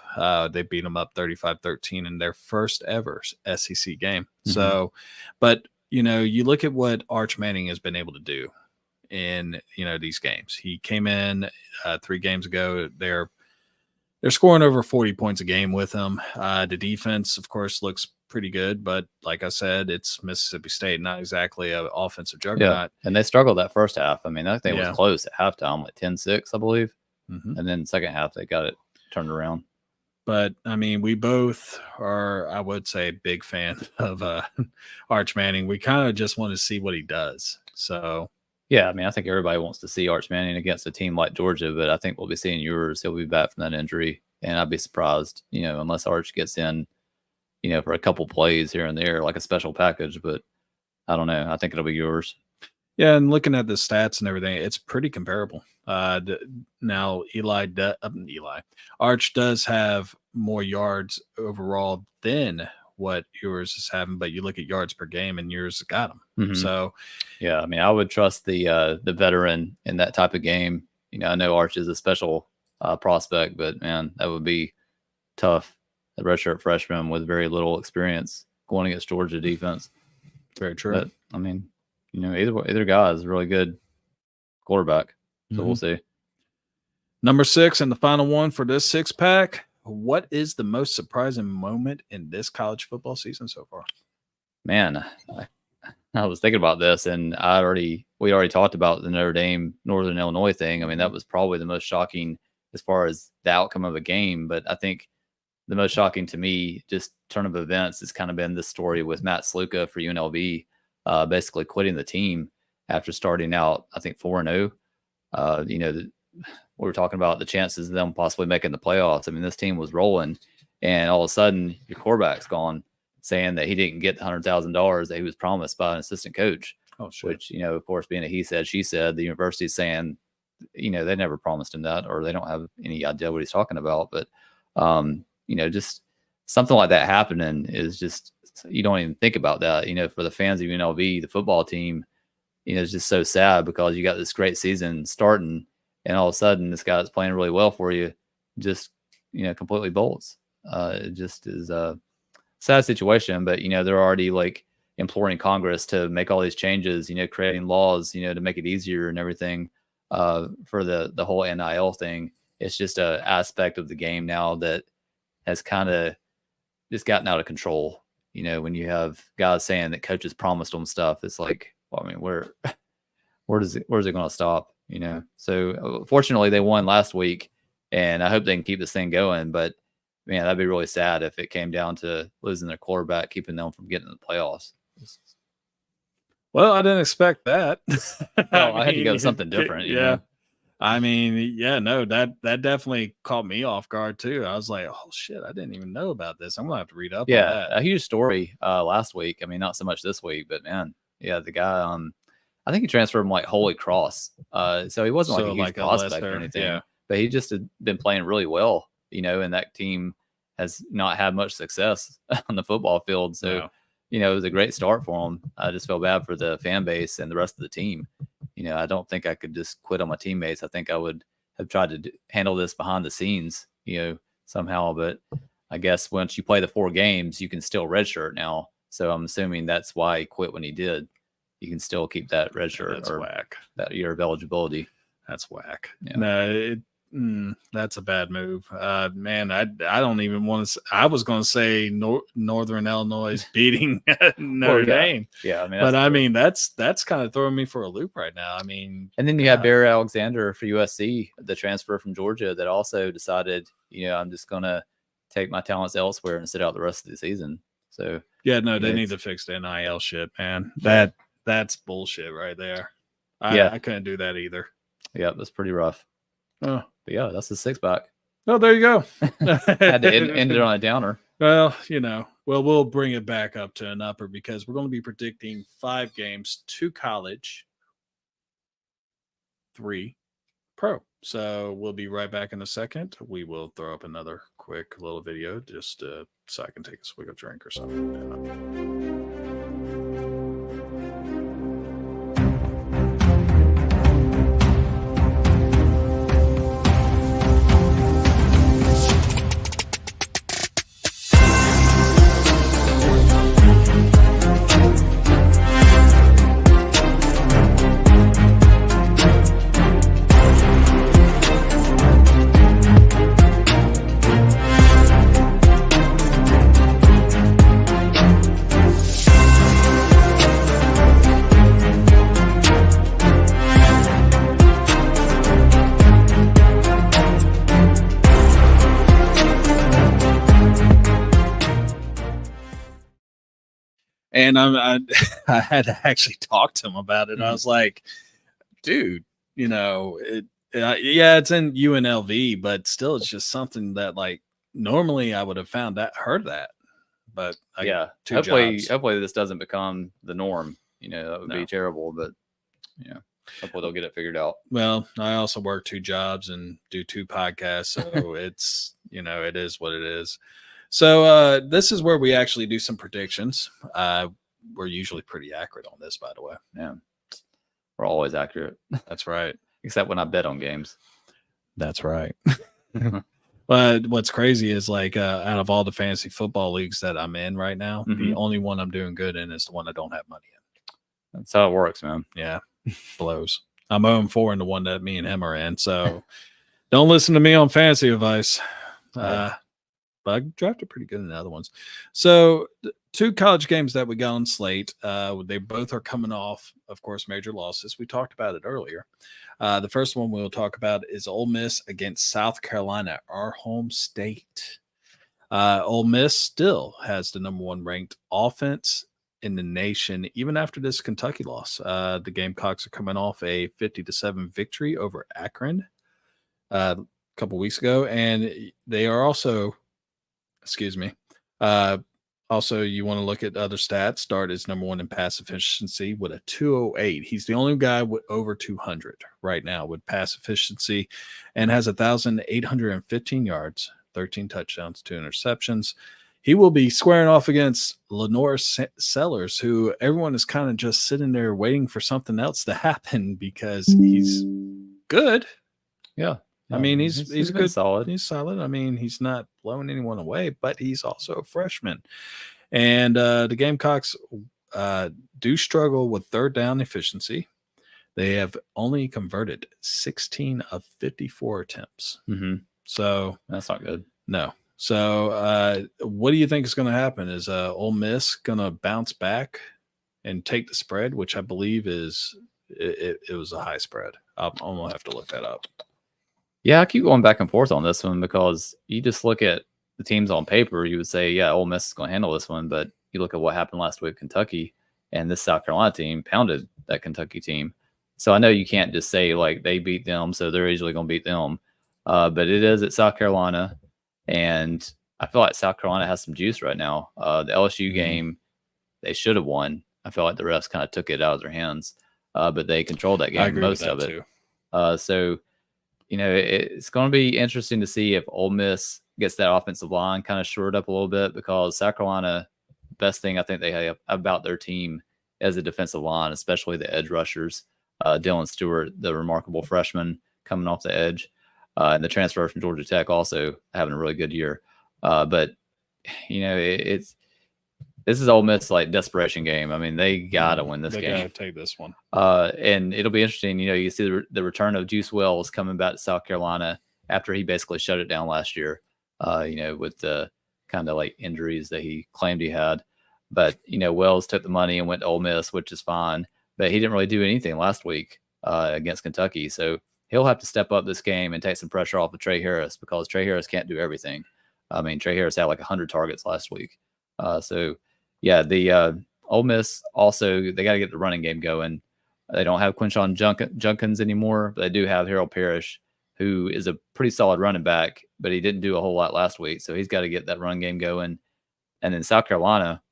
They beat them up 35-13 in their first ever SEC game. So, but, you look at what Arch Manning has been able to do in, these games. He came in 3 games ago. They're scoring over 40 points a game with him. The defense, of course, looks pretty good, but like I said, it's Mississippi State, not exactly an offensive juggernaut. Yeah, and they struggled that first half. I mean, that thing was close at halftime, like 10-6, I believe. And then second half, they got it turned around. But, I mean, we both are, I would say, big fan of Arch Manning. We kind of just want to see what he does. So, yeah, I mean, I think everybody wants to see Arch Manning against a team like Georgia, but I think we'll be seeing Ewers. He'll be back from that injury, and I'd be surprised, unless Arch gets in, for a couple plays here and there, like a special package. But I don't know. I think it'll be Ewers. Yeah, and looking at the stats and everything, it's pretty comparable. Now, Arch does have more yards overall than what Ewers is having, but you look at yards per game, and Ewers got him. So, yeah, I mean, I would trust the veteran in that type of game. I know Arch is a special prospect, but man, that would be tough. A redshirt freshman with very little experience going against Georgia defense. Very true. But I mean, either guy is a really good quarterback. So we'll see. Number 6 and the final one for this 6-pack. What is the most surprising moment in this college football season so far? Man, I was thinking about this, and we already talked about the Notre Dame Northern Illinois thing. I mean, that was probably the most shocking as far as the outcome of a game. But I think the most shocking to me, just turn of events, has kind of been this story with Matt Sluka for UNLV, basically quitting the team after starting out, I think 4-0. We were talking about the chances of them possibly making the playoffs. I mean, this team was rolling, and all of a sudden, your quarterback's gone, saying that he didn't get the $100,000 that he was promised by an assistant coach. Oh, shit. Which, of course, being a he said, she said, the university's saying, they never promised him that, or they don't have any idea what he's talking about. But, just something like that happening is just, you don't even think about that. For the fans of UNLV, the football team, it's just so sad because you got this great season starting, and all of a sudden this guy that's playing really well for you just, completely bolts. It just is a sad situation, but, they're already like imploring Congress to make all these changes, creating laws, to make it easier and everything for the whole NIL thing. It's just a aspect of the game now that has kind of just gotten out of control. When you have guys saying that coaches promised them stuff, it's like, well, I mean, where's it going to stop? So fortunately they won last week, and I hope they can keep this thing going. But man, that'd be really sad if it came down to losing their quarterback, keeping them from getting to the playoffs. Well, I didn't expect that. I had to go something different. Yeah. I mean, no, that definitely caught me off guard too. I was like, oh shit, I didn't even know about this. I'm gonna have to read up on that. A huge story last week. I mean, not so much this week, but man, the guy, I think he transferred from like Holy Cross. So he wasn't like a huge prospect or anything, but he just had been playing really well, and that team has not had much success on the football field. So, it was a great start for him. I just felt bad for the fan base and the rest of the team. I don't think I could just quit on my teammates. I think I would have tried to handle this behind the scenes, somehow. But I guess once you play the 4 games, you can still redshirt now. So I'm assuming that's why he quit when he did. You can still keep that redshirt. That's whack. That year of eligibility. That's whack. Yeah. No, that's a bad move. Man, I don't even want to. I was going to say Northern Illinois is beating Notre Dame. Yeah, I mean, that's kind of throwing me for a loop right now. I mean, and then you have Barry Alexander for USC, the transfer from Georgia, that also decided, I'm just going to take my talents elsewhere and sit out the rest of the season. So they need to fix the NIL shit, man. That's bullshit right there. I couldn't do that either. Yeah, that's pretty rough. Oh. But yeah, that's the 6-pack. Oh, there you go. Had to end it on a downer. Well, we'll bring it back up to an upper because we're going to be predicting 5 games, 2 college, 3 pro. So we'll be right back in a second. We will throw up another quick little video just so I can take a swig of drink or something. And I had to actually talk to him about it. I was like, dude, it's in UNLV, but still, it's just something that like normally I would have heard that. But hopefully this doesn't become the norm. That would be terrible, but hopefully they'll get it figured out. Well, I also work 2 jobs and do 2 podcasts, so it's it is what it is. So this is where we actually do some predictions. We're usually pretty accurate on this, by the way. Yeah, we're always accurate. That's right. Except when I bet on games. That's right. But what's crazy is like out of all the fantasy football leagues that I'm in right now, the only one I'm doing good in is the one I don't have money in. That's how it works, man. Yeah, blows. I'm 0-4 in the one that me and him are in. So don't listen to me on fantasy advice. But I drafted pretty good in the other ones. So 2 college games that we got on slate. They both are coming off, of course, major losses. We talked about it earlier. The first one we'll talk about is Ole Miss against South Carolina, our home state. Ole Miss still has the number 1 ranked offense in the nation, even after this Kentucky loss. The Gamecocks are coming off a 50-7 victory over Akron a couple weeks ago, and they are also, also, you want to look at other stats. Dart is number 1 in pass efficiency with a 208. He's the only guy with over 200 right now with pass efficiency, and has 1,815 yards, 13 touchdowns, 2 interceptions. He will be squaring off against Lenore Sellers, who everyone is kind of just sitting there waiting for something else to happen because he's good. Yeah. I mean, he's good, solid. He's solid. I mean, he's not blowing anyone away, but he's also a freshman. And the Gamecocks do struggle with third down efficiency. They have only converted 16 of 54 attempts. So that's not good. No. So what do you think is going to happen? Is Ole Miss going to bounce back and take the spread, which I believe is it was a high spread. I'm going to have to look that up. Yeah, I keep going back and forth on this one because you just look at the teams on paper, you would say, yeah, Ole Miss is going to handle this one. But you look at what happened last week with Kentucky, and this South Carolina team pounded that Kentucky team. So I know you can't just say, like, they beat them, so they're easily going to beat them. But it is at South Carolina, and I feel like South Carolina has some juice right now. The LSU game, they should have won. I feel like the refs kind of took it out of their hands, but they controlled that game, most of it. So, you know, it's going to be interesting to see if Ole Miss gets that offensive line kind of shored up a little bit, because South Carolina, best thing I think they have about their team is a defensive line, especially the edge rushers. Dylan Stewart, the remarkable freshman coming off the edge, and the transfer from Georgia Tech also having a really good year. But, you know, this is Ole Miss like desperation game. I mean, they got to win this game. They got to take this one. And it'll be interesting. You know, you see the return of Juice Wells coming back to South Carolina after he basically shut it down last year, you know, with the kind of like injuries that he claimed he had. But, you know, Wells took the money and went to Ole Miss, which is fine. But he didn't really do anything last week against Kentucky. So he'll have to step up this game and take some pressure off of Trey Harris, because Trey Harris can't do everything. I mean, Trey Harris had like 100 targets last week. So, yeah, the Ole Miss also, they got to get the running game going. They don't have Quinshon Junkins anymore, but they do have Harold Parrish, who is a pretty solid running back, but he didn't do a whole lot last week. So he's got to get that run game going. And then South Carolina,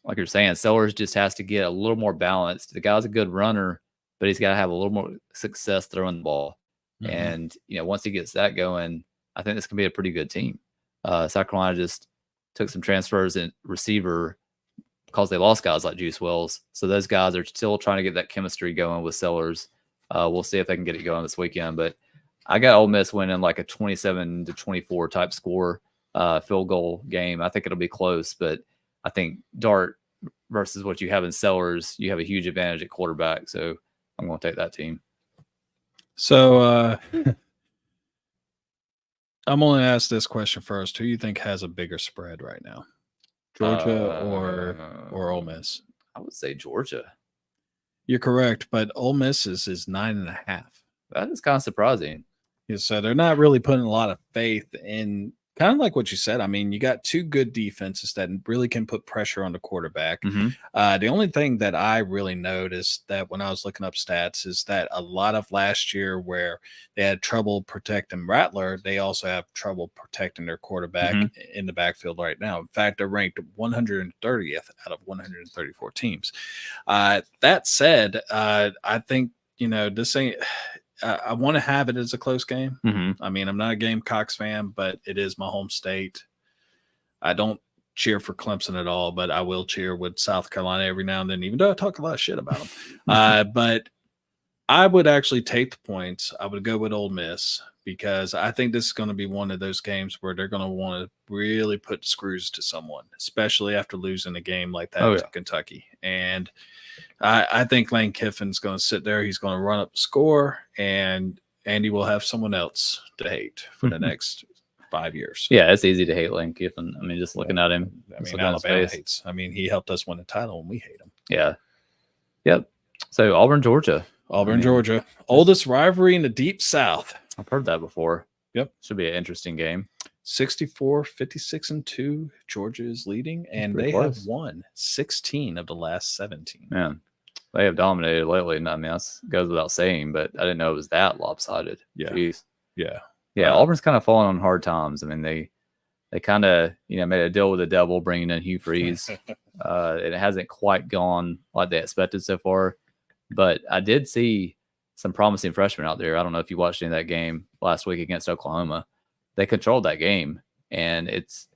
like you're saying, Sellers just has to get a little more balanced. The guy's a good runner, but he's got to have a little more success throwing the ball. And, you know, once he gets that going, I think this can be a pretty good team. South Carolina just took some transfers in receiver because they lost guys like Juice Wells. So those guys are still trying to get that chemistry going with Sellers. We'll see if they can get it going this weekend. But I got Ole Miss winning like a 27-24 type score, field goal game. I think it'll be close, but I think Dart versus what you have in Sellers, you have a huge advantage at quarterback. So I'm going to take that team. So I'm only going to ask this question first. Who do you think has a bigger spread right now? Georgia or Ole Miss? I would say Georgia. You're correct, but Ole Miss is 9.5. That is kind of surprising. Yeah, so they're not really putting a lot of faith in, kind of like what you said. I mean, you got 2 good defenses that really can put pressure on the quarterback. The only thing that I really noticed that when I was looking up stats is that a lot of last year where they had trouble protecting Rattler, they also have trouble protecting their quarterback in the backfield right now. In fact, they're ranked 130th out of 134 teams. That said, I think, you know, this ain't – I want to have it as a close game. I mean, I'm not a Gamecocks fan, but it is my home state. I don't cheer for Clemson at all, but I will cheer with South Carolina every now and then, even though I talk a lot of shit about them. But I would actually take the points. I would go with Ole Miss because I think this is going to be one of those games where they're going to want to really put screws to someone, especially after losing a game like that to Kentucky. And I think Lane Kiffin's going to sit there. He's going to run up the score, and Andy will have someone else to hate for the next 5 years. Yeah, it's easy to hate Lane Kiffin. I mean, just looking at him. I mean, Alabama hates. I mean, he helped us win the title, and we hate him. Yeah. Yep. So Auburn, Georgia. Georgia. Oldest rivalry in the Deep South. I've heard that before. Yep. Should be an interesting game. 64, 56-2. Georgia is leading, and they have won 16 of the last 17. Man, they have dominated lately. And I mean, that goes without saying, but I didn't know it was that lopsided. Yeah. Jeez. Yeah. Yeah. Auburn's kind of fallen on hard times. I mean, they kind of, made a deal with the devil, bringing in Hugh Freeze. It hasn't quite gone like they expected so far. But I did see some promising freshmen out there. I don't know if you watched any of that game last week against Oklahoma. They controlled that game, and it's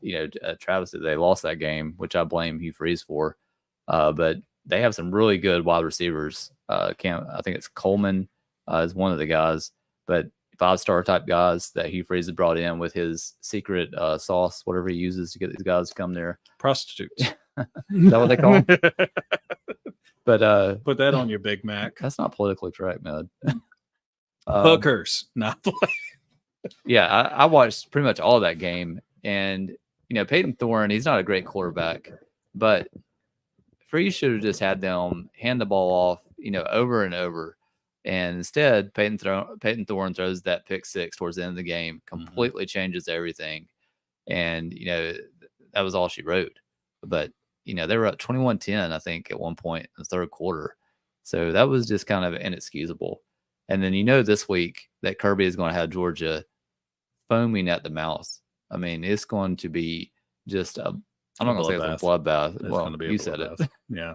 Travis, they lost that game, which I blame Hugh Freeze for. But they have some really good wide receivers. I think it's Coleman is one of the guys, but 5-star type guys that Hugh Freeze has brought in with his secret sauce, whatever he uses to get these guys to come there. Prostitutes. Is that what they call them? But put that on your Big Mac. That's not politically correct, man. Hookers, not Yeah, I watched pretty much all of that game, and Peyton Thorne, he's not a great quarterback, but Freeze should have just had them hand the ball off, over and over, and instead Peyton Thorne throws that pick six towards the end of the game, completely changes everything, and that was all she wrote. But they were up 21-10, I think, at one point in the third quarter, so that was just kind of inexcusable. And then this week that Kirby is going to have Georgia foaming at the mouth. I mean, it's going to be just I'm not going to say it's a bloodbath. It's well, going to be you said it. Yeah.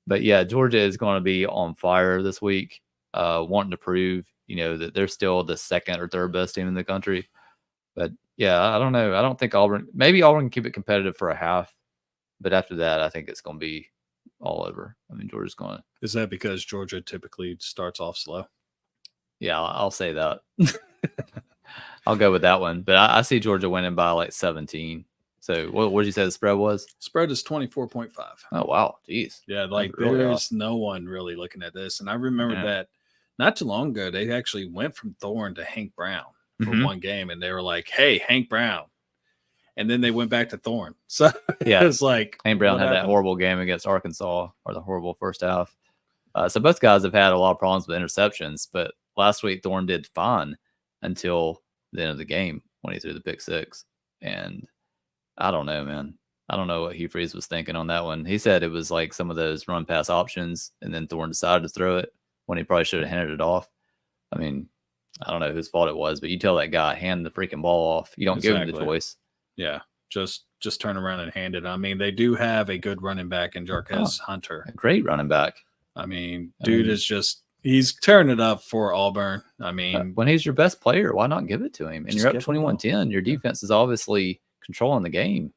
But yeah, Georgia is going to be on fire this week, wanting to prove, that they're still the second or third best team in the country. But yeah, I don't know. I don't think maybe Auburn can keep it competitive for a half. But after that, I think it's going to be all over. I mean, Georgia's going to. Is that because Georgia typically starts off slow? Yeah, I'll say that. I'll go with that one. But I see Georgia winning by like 17. So what did you say the spread was? Spread is 24.5. Oh, wow. Jeez. Yeah, there's no one really looking at this. And I remember that not too long ago, they actually went from Thorne to Hank Brown for one game. And they were like, hey, Hank Brown. And then they went back to Thorne. So yeah, it's like Hank Brown had that horrible game against Arkansas, or the horrible first half. So both guys have had a lot of problems with interceptions. But last week, Thorne did fine until the end of the game when he threw the pick six. And I don't know, man. I don't know what Hugh Freeze was thinking on that one. He said it was like some of those run pass options, and then Thorne decided to throw it when he probably should have handed it off. I mean, I don't know whose fault it was, but you tell that guy, hand the freaking ball off. You don't give him the choice. Yeah, just turn around and hand it. I mean, they do have a good running back in Jarquez Hunter. A great running back. I mean, is just he's tearing it up for Auburn. I mean, when he's your best player, why not give it to him? And you're up 21-10. Your defense is obviously controlling the game.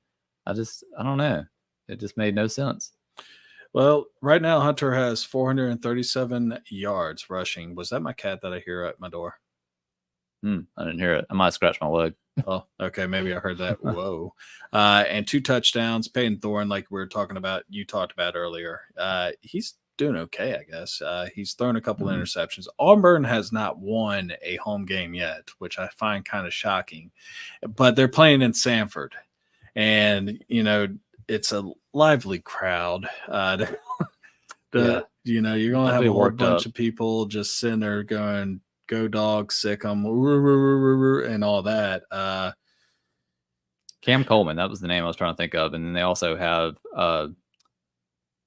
I don't know. It just made no sense. Well, right now Hunter has 437 yards rushing. Was that my cat that I hear at my door? I didn't hear it. I might scratch my leg. Oh, okay. Maybe I heard that. Whoa. And 2 touchdowns. Peyton Thorne, like we were talking about, you talked about earlier. He's doing okay, I guess. He's thrown a couple interceptions. Auburn has not won a home game yet, which I find kind of shocking. But they're playing in Sanford. And, it's a lively crowd. You're going to have a whole bunch of people just sitting there going, go dog, sick 'em, and all that. Cam Coleman, that was the name I was trying to think of. And then they also have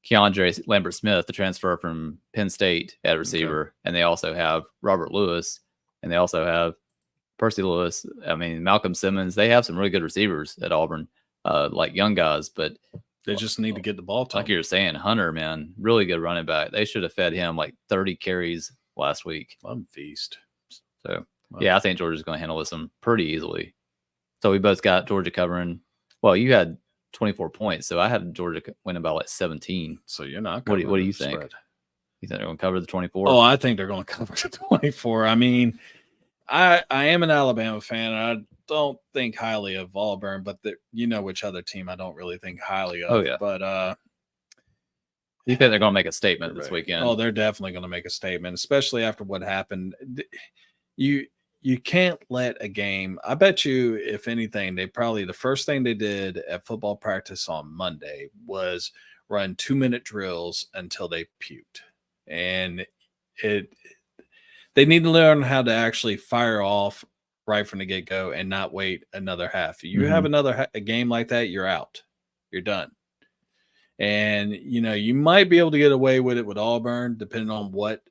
Keandre Lambert-Smith, the transfer from Penn State at receiver. Okay. And they also have Robert Lewis, and they also have Percy Lewis. I mean, Malcolm Simmons. They have some really good receivers at Auburn, like young guys, but they just need to get the ball to like you're saying. Hunter, man, really good running back. They should have fed him like 30 carries last week. Love feast. So yeah, I think Georgia's going to handle this one pretty easily. So we both got Georgia covering. Well, you had 24 points, so I had Georgia winning by like 17. So you're not. What do you think? Spread. You think they're going to cover the 24? Oh, I think they're going to cover the 24. I mean, I am an Alabama fan. And I don't think highly of Auburn, but you know which other team I don't really think highly of. Oh, yeah. But you think they're going to make a statement this weekend? Oh, they're definitely going to make a statement, especially after what happened. You can't let a game. I bet you, if anything, the first thing they did at football practice on Monday was run 2-minute drills until they puked. And they need to learn how to actually fire off right from the get-go and not wait another half. You have a game like that, you're out. You're done. And, you might be able to get away with it with Auburn, depending on what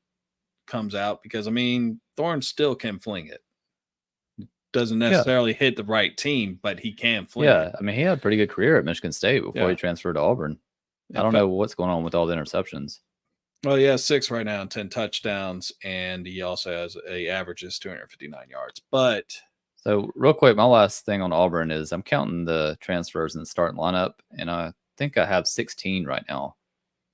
comes out. Because, I mean, Thorne still can fling it. Doesn't necessarily hit the right team, but he can fling it. I mean, he had a pretty good career at Michigan State before he transferred to Auburn. I don't know what's going on with all the interceptions. Well, he has 6 right now and 10 touchdowns, and he also averages 259 yards. But so, real quick, my last thing on Auburn is I'm counting the transfers in the starting lineup, and I think I have 16 right now.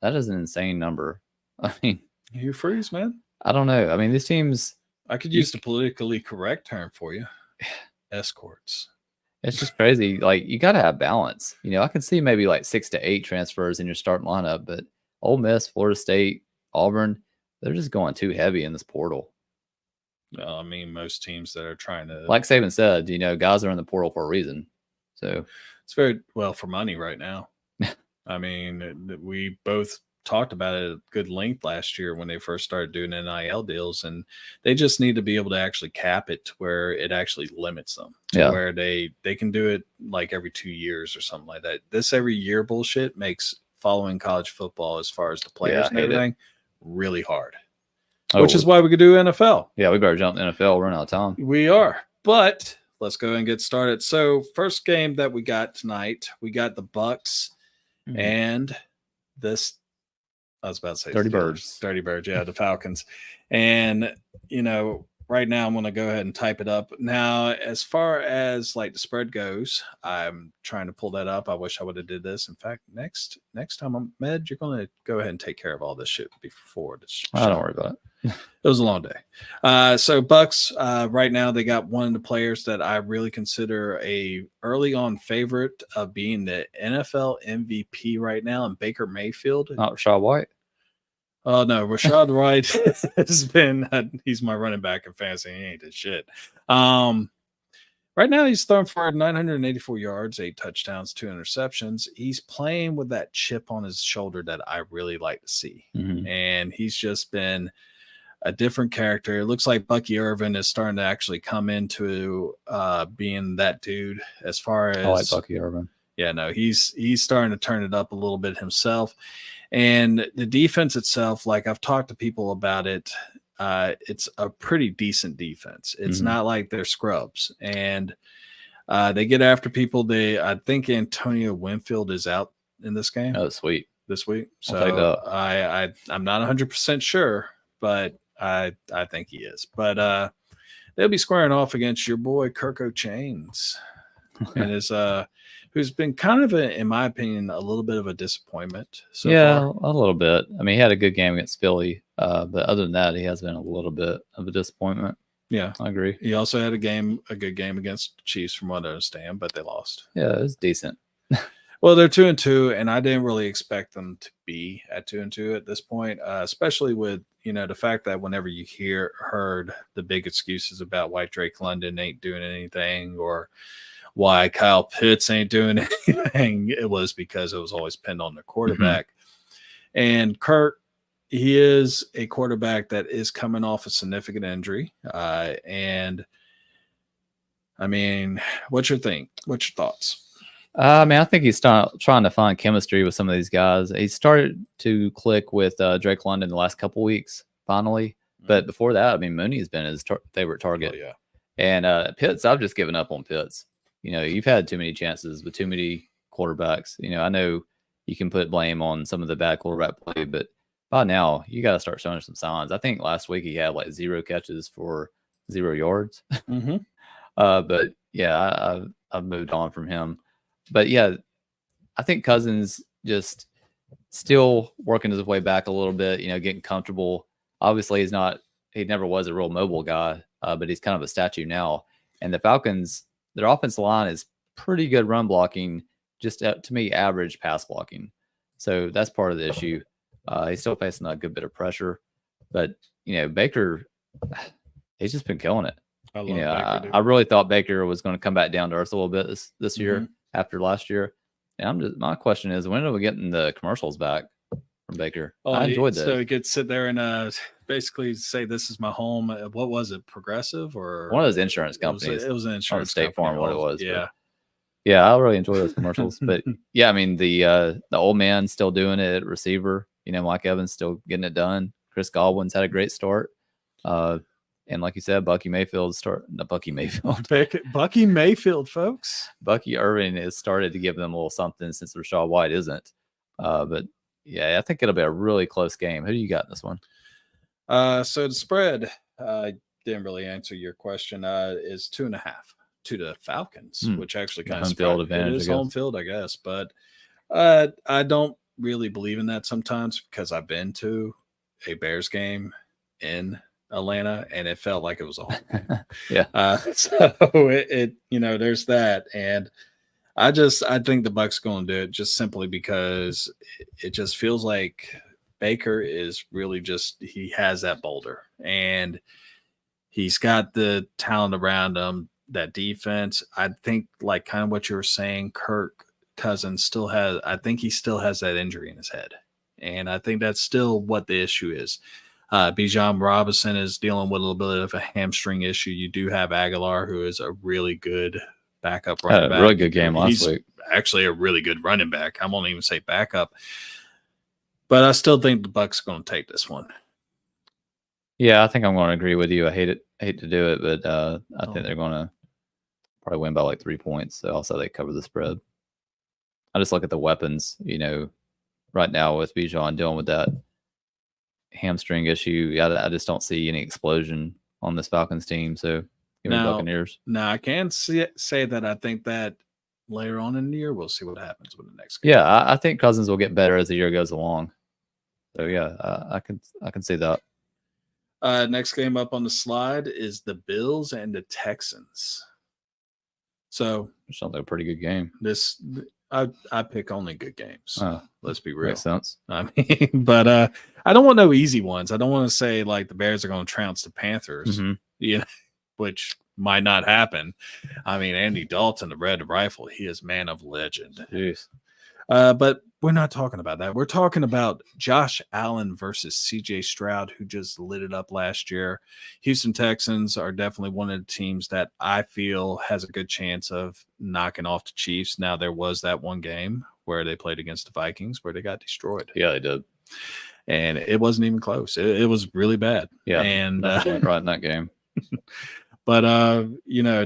That is an insane number. I mean, you freeze, man. I don't know. I mean, these teams. I could use the politically correct term for you. Escorts. It's just crazy. Like, you got to have balance. I can see maybe like 6 to 8 transfers in your starting lineup, but Ole Miss, Florida State, Auburn, they're just going too heavy in this portal. I mean, most teams that are trying to, like Saban said, guys are in the portal for a reason. So it's very well for money right now. I mean, we both talked about it at good length last year when they first started doing NIL deals, and they just need to be able to actually cap it to where it actually limits them to where they can do it like every 2 years or something like that. This every year bullshit makes following college football, as far as the players and everything, really hard. Which is why we could do NFL. Yeah, we better jump NFL. We're running out of time. We are, but let's go and get started. So, first game that we got tonight, we got the Bucks and this. I was about to say Dirty Birds. Dirty Birds, yeah, the Falcons. And, right now I'm going to go ahead and type it up. Now, as far as like the spread goes, I'm trying to pull that up. I wish I would have did this. In fact, next time I'm Med, you're going to go ahead and take care of all this shit before this show. I don't worry about it. It was a long day. So Bucks, right now they got one of the players that I really consider a early on favorite of being the NFL MVP right now, and Baker Mayfield. Not Rashad White. Oh no, Rashad White has been. He's my running back in fantasy. He ain't that shit. Right now he's thrown for 984 yards, 8 touchdowns, 2 interceptions. He's playing with that chip on his shoulder that I really like to see, and he's just been a different character. It looks like Bucky Irvin is starting to actually come into being that dude. As far as I like Bucky Irvin. Yeah, no, he's starting to turn it up a little bit himself. And the defense itself, like I've talked to people about it, it's a pretty decent defense. It's not like they're scrubs. And they get after people. I think Antonio Winfield is out in this game. Oh, sweet. This week. So I'm not 100% sure, but I think he is. But they'll be squaring off against your boy Kirko Chains. And his who's been kind of in my opinion, a little bit of a disappointment so far. A little bit. I mean, he had a good game against Philly, but other than that, he has been a little bit of a disappointment. Yeah, I agree. He also had a good game against the Chiefs, from what I understand, but they lost. Yeah, it was decent. Well, they're 2-2, and I didn't really expect them to be at 2-2 at this point, especially with the fact that whenever you heard the big excuses about why Drake London ain't doing anything, or why Kyle Pitts ain't doing anything, it was because it was always pinned on the quarterback. And Kurt, he is a quarterback that is coming off a significant injury. And I mean, what's your thoughts? I mean, I think he's trying to find chemistry with some of these guys. He started to click with Drake London the last couple weeks, finally. But before that, I mean, Mooney has been his favorite target. Oh, yeah. And Pitts, I've just given up on Pitts. You've had too many chances with too many quarterbacks. I know you can put blame on some of the bad quarterback play, but by now you got to start showing some signs. I think last week he had like 0 catches for 0 yards. But yeah, I've moved on from him. But yeah, I think Cousins just still working his way back a little bit, getting comfortable. Obviously, he never was a real mobile guy, but he's kind of a statue now. And the Falcons, their offensive line is pretty good run blocking, just to me, average pass blocking. So that's part of the issue. He's still facing a good bit of pressure, but Baker, he's just been killing it. I love Baker, I really thought Baker was going to come back down to earth a little bit this year after last year. And my question is, when are we getting the commercials back from Baker? I enjoyed that. So he could sit there and basically say, "This is my home." What was it? Progressive or one of those insurance companies? It was an insurance State Farm. What it was? Yeah. Yeah, I really enjoy those commercials. But yeah, I mean the old man's still doing it at receiver. Mike Evans still getting it done. Chris Godwin's had a great start. And like you said, Bucky Mayfield, folks. Bucky Irving has started to give them a little something since Rachaad White isn't. But yeah, I think it'll be a really close game. Who do you got in this one? So the spread, didn't really answer your question, is 2.5 to the Falcons, which actually kind of home field advantage. It is home field, I guess. But I don't really believe in that sometimes because I've been to a Bears game in Atlanta and it felt like it was a home game. Yeah. So it there's that. And I think the Bucs going to do it just simply because it just feels like Baker is really he has that boulder and he's got the talent around him, that defense. I think like kind of what you were saying, Kirk Cousins still has that injury in his head. And I think that's still what the issue is. Bijan Robinson is dealing with a little bit of a hamstring issue. You do have Aguilar, who is a really good backup running back. Really good game last week. Actually, a really good running back. I won't even say backup. But I still think the Bucs are going to take this one. Yeah, I think I'm going to agree with you. I hate to do it, but I think they're going to probably win by like 3 points. So also they cover the spread. I just look at the weapons, right now with Bijan dealing with that hamstring issue. I just don't see any explosion on this Falcons team. So give me Buccaneers. Now I can say that I think that later on in the year we'll see what happens with the next game. Yeah, I think Cousins will get better as the year goes along. So yeah, I can see that. Next game up on the slide is the Bills and the Texans. So it sounds like a pretty good game. I pick only good games. Let's be real. Makes sense. I mean, but I don't want no easy ones. I don't want to say like the Bears are going to trounce the Panthers, which might not happen. I mean, Andy Dalton, the Red Rifle, he is man of legend. Jeez. But we're not talking about that. We're talking about Josh Allen versus CJ Stroud, who just lit it up last year. Houston Texans are definitely one of the teams that I feel has a good chance of knocking off the Chiefs. Now, there was that one game where they played against the Vikings where they got destroyed. Yeah, they did. And it wasn't even close. It was really bad. Yeah, and right in that game. But,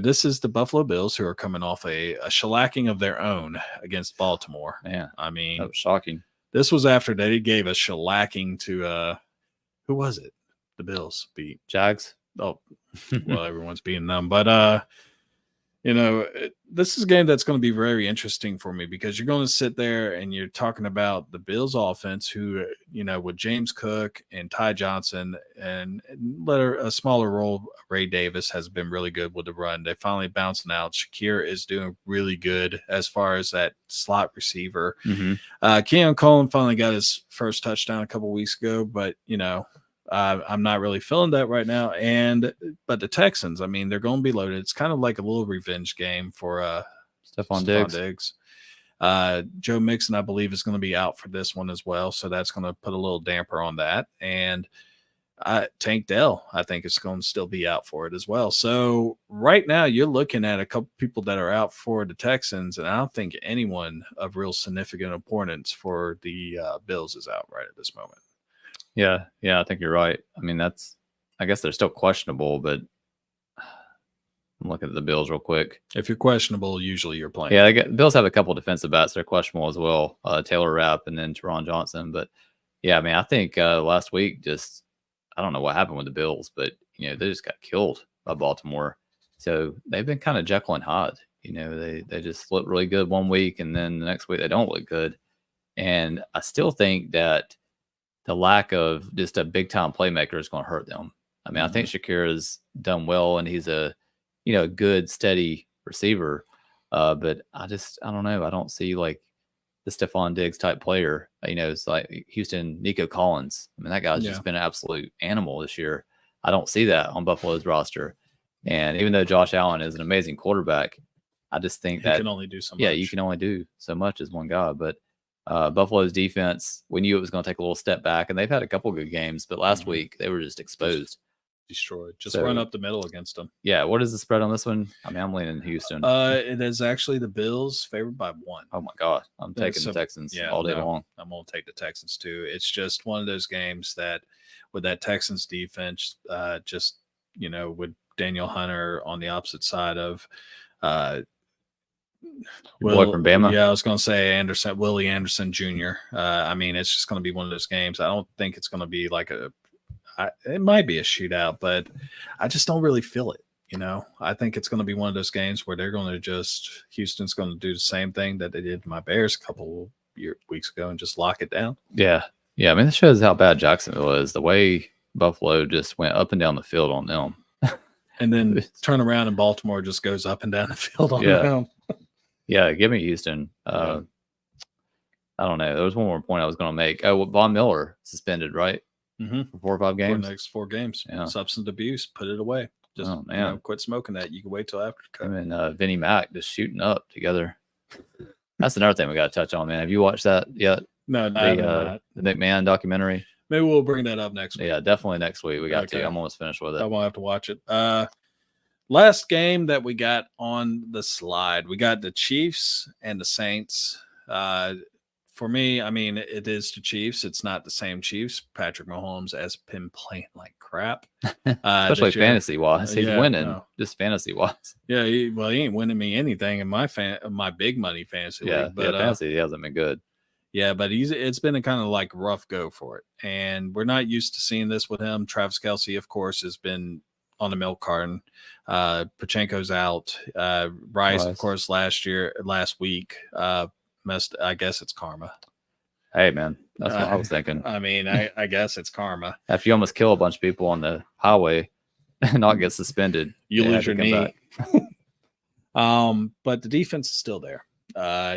this is the Buffalo Bills who are coming off a shellacking of their own against Baltimore. Man, I mean, that was shocking. This was after they gave a shellacking to, who was it? The Bills beat Jags. Oh, well, everyone's beating them. But, this is a game that's going to be very interesting for me because you're going to sit there and you're talking about the Bills offense who, with James Cook and Ty Johnson and a smaller role, Ray Davis has been really good with the run. They're finally bouncing out. Shakir is doing really good as far as that slot receiver. Keon Coleman finally got his first touchdown a couple weeks ago, but, I'm not really feeling that right now. But the Texans, I mean, they're going to be loaded. It's kind of like a little revenge game for Stephon Diggs. Joe Mixon, I believe, is going to be out for this one as well. So that's going to put a little damper on that. And Tank Dell, I think, is going to still be out for it as well. So right now you're looking at a couple people that are out for the Texans. And I don't think anyone of real significant importance for the Bills is out right at this moment. Yeah, I think you're right. I mean, I guess they're still questionable, but I'm looking at the Bills real quick. If you're questionable, usually you're playing. Yeah, Bills have a couple defensive backs that are questionable as well. Taylor Rapp and then Teron Johnson. But yeah, I mean, I think last week I don't know what happened with the Bills, but they just got killed by Baltimore. So they've been kind of Jekyll and Hyde. They just look really good one week and then the next week they don't look good. And I still think that the lack of just a big time playmaker is going to hurt them. I mean, I think Shakira's done well, and he's a good, steady receiver. But I don't know. I don't see like the Stephon Diggs type player. It's like Houston, Nico Collins. I mean, that guy's just been an absolute animal this year. I don't see that on Buffalo's roster. And even though Josh Allen is an amazing quarterback, I just think that can only do so much. Yeah, you can only do so much as one guy. But Buffalo's defense, we knew it was going to take a little step back, and they've had a couple good games. But last week they were just exposed, destroyed. Just run up the middle against them. Yeah. What is the spread on this one? I mean, I'm leaning Houston. It is actually the Bills favored by 1. Oh my God, I'm taking the Texans all day long. I'm going to take the Texans too. It's just one of those games that with that Texans defense, with Daniel Hunter on the opposite side of boy from Bama. Yeah, I was going to say Willie Anderson Jr. I mean, it's just going to be one of those games. I don't think it's going to be like it might be a shootout, but I just don't really feel it. I think it's going to be one of those games where they're going to Houston's going to do the same thing that they did to my Bears a couple weeks ago and just lock it down. Yeah. Yeah. I mean, this shows how bad Jacksonville is. The way Buffalo just went up and down the field on them. And then turn around and Baltimore just goes up and down the field on them. Yeah, give me Houston. I don't know. There was one more point I was going to make. Oh, Von Miller suspended, right? Mm-hmm. For 4 or 5 games. For the next 4 games. Yeah. Substance abuse, put it away. Just quit smoking that. You can wait till after cut. And Vinnie Mac just shooting up together. That's another thing we got to touch on, man. Have you watched that yet? No, the McMahon documentary. Maybe we'll bring that up next week. Yeah, definitely next week. We got to. I'm almost finished with it. I won't have to watch it. Last game that we got on the slide, we got the Chiefs and the Saints. For me, I mean, it is the Chiefs. It's not the same Chiefs. Patrick Mahomes has been playing like crap. Especially fantasy-wise. He's winning, just fantasy-wise. Yeah, he ain't winning me anything in my big money fantasy league. But fantasy, he hasn't been good. Yeah, but it's been a kind of like rough go for it. And we're not used to seeing this with him. Travis Kelce, of course, has been on the milk carton. Pachenko's out. Rice, of course, last week, messed. I guess it's karma. Hey, man, that's what I was thinking. I mean, I guess it's karma. After you almost kill a bunch of people on the highway and not get suspended, you lose your knee. But the defense is still there.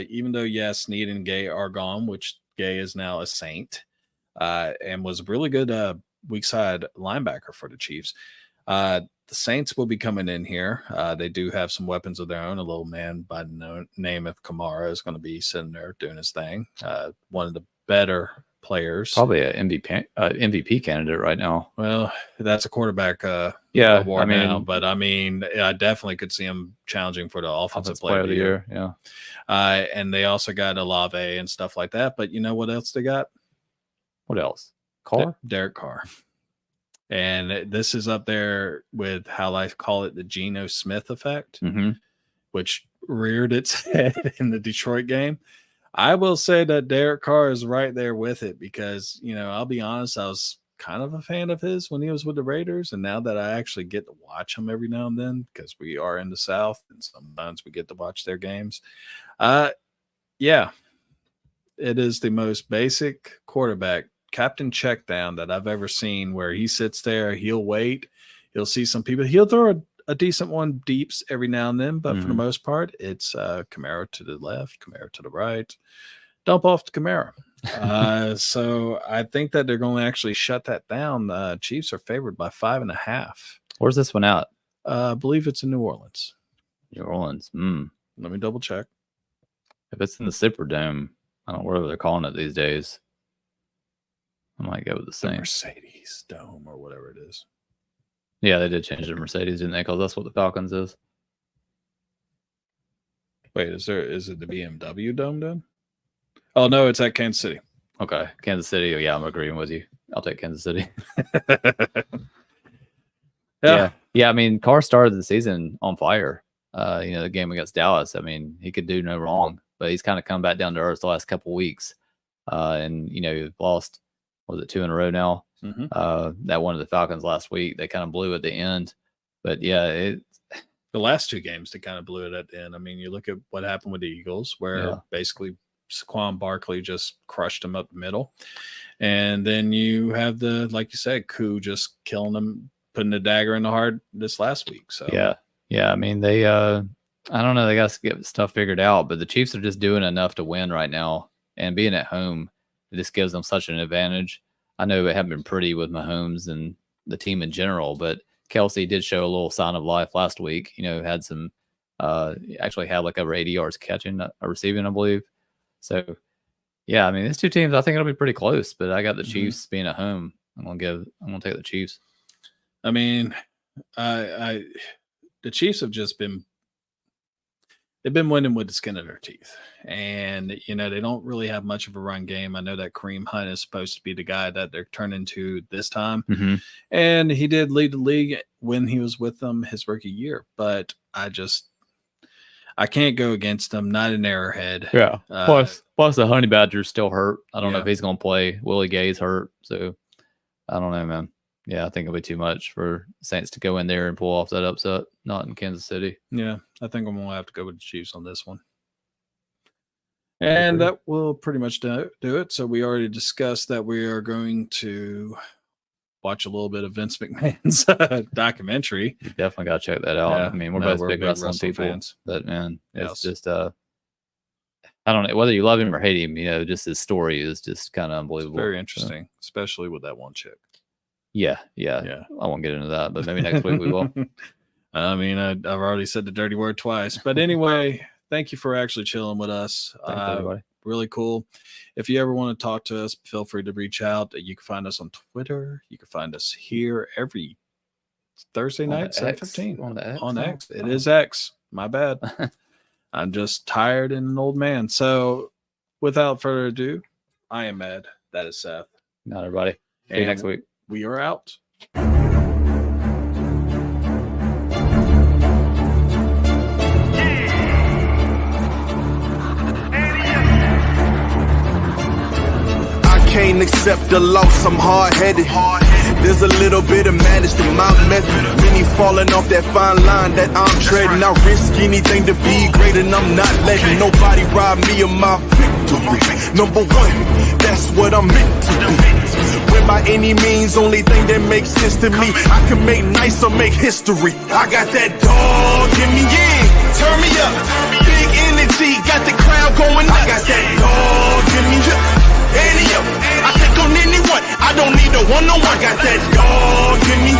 Even though, yes, Snead and Gay are gone, which Gay is now a Saint, and was a really good weak side linebacker for the Chiefs. The Saints will be coming in here. They do have some weapons of their own. A little man by the name of Kamara is going to be sitting there doing his thing. One of the better players. Probably an MVP candidate right now. Well, that's a quarterback award now. But, I mean, I definitely could see him challenging for the offensive player of the year. Yeah. And they also got Olave and stuff like that. But you know what else they got? What else? Carr? Derek Carr. And this is up there with how I call it the Geno Smith effect, which reared its head in the Detroit game. I will say that Derek Carr is right there with it because, I'll be honest, I was kind of a fan of his when he was with the Raiders. And now that I actually get to watch him every now and then because we are in the South and sometimes we get to watch their games. Yeah, it is the most basic quarterback captain check down that I've ever seen where he sits there, he'll wait, he'll see some people, he'll throw a decent one deeps every now and then, but for the most part, it's Kamara to the left, Kamara to the right, dump off to Kamara. So I think that they're going to actually shut that down. Chiefs are favored by 5.5. Where's this one out? I believe it's in New Orleans. New Orleans. Let me double check. If it's in the Superdome, I don't know what they're calling it these days. I might go with the Saints. Mercedes Dome or whatever it is. Yeah, they did change it to Mercedes, didn't they? Because that's what the Falcons is. Wait, is it the BMW Dome then? Oh, no, it's at Kansas City. Okay, Kansas City. Oh, yeah, I'm agreeing with you. I'll take Kansas City. Yeah. I mean, Carr started the season on fire. The game against Dallas. I mean, he could do no wrong, but he's kind of come back down to earth the last couple of weeks. And lost. Was it 2 in a row now? That one of the Falcons last week, they kind of blew at the end. But yeah, the last 2 games, they kind of blew it at the end. I mean, you look at what happened with the Eagles, where basically Saquon Barkley just crushed him up the middle. And then you have like you said, Koo just killing them, putting a dagger in the heart this last week. So yeah. I mean, they I don't know, they got to get stuff figured out, but the Chiefs are just doing enough to win right now, and being at home, it just gives them such an advantage. I know it hasn't been pretty with Mahomes and the team in general, but Kelsey did show a little sign of life last week. Had some actually had like over 80 yards catching or receiving, I believe. So yeah, I mean, these two teams, I think it'll be pretty close, but I got the Chiefs being at home. I'm gonna take the Chiefs. I mean, the Chiefs have just they've been winning with the skin of their teeth, and they don't really have much of a run game. I know that Kareem Hunt is supposed to be the guy that they're turning to this time, and he did lead the league when he was with them his rookie year. But I can't go against them. Not an Arrowhead. Yeah. Plus the Honey Badger's still hurt. I don't know if he's going to play. Willie Gay's hurt, so I don't know, man. Yeah, I think it'll be too much for Saints to go in there and pull off that upset. Not in Kansas City. Yeah, I think I'm going to have to go with the Chiefs on this one. And that will pretty much do it. So we already discussed that we are going to watch a little bit of Vince McMahon's documentary. You definitely got to check that out. Yeah, I mean, we're both big wrestling people fans. But, man, it's just I don't know, whether you love him or hate him, just his story is just kind of unbelievable. It's very interesting, especially with that one chick. Yeah. I won't get into that, but maybe next week we will. I mean, I've already said the dirty word twice. But anyway, thank you for actually chilling with us. Thanks, everybody. Really cool. If you ever want to talk to us, feel free to reach out. You can find us on Twitter. You can find us here every Thursday night, 7:15 on X. It is X. My bad. I'm just tired and an old man. So without further ado, I am Ed. That is Seth. Not everybody. See you next week. We are out. Can't accept the loss, I'm hard-headed. There's a little bit of madness to my method. Many falling off that fine line that I'm treading. I risk anything to be great, and I'm not letting nobody rob me of my victory. Number one, that's what I'm meant to be. When by any means, only thing that makes sense to me, I can make nice or make history. I got that dog in me, turn me up. Big energy, got the crowd going nuts. I got that dog in me, I take on anyone. I don't need a one-on-one. I got that dog in me,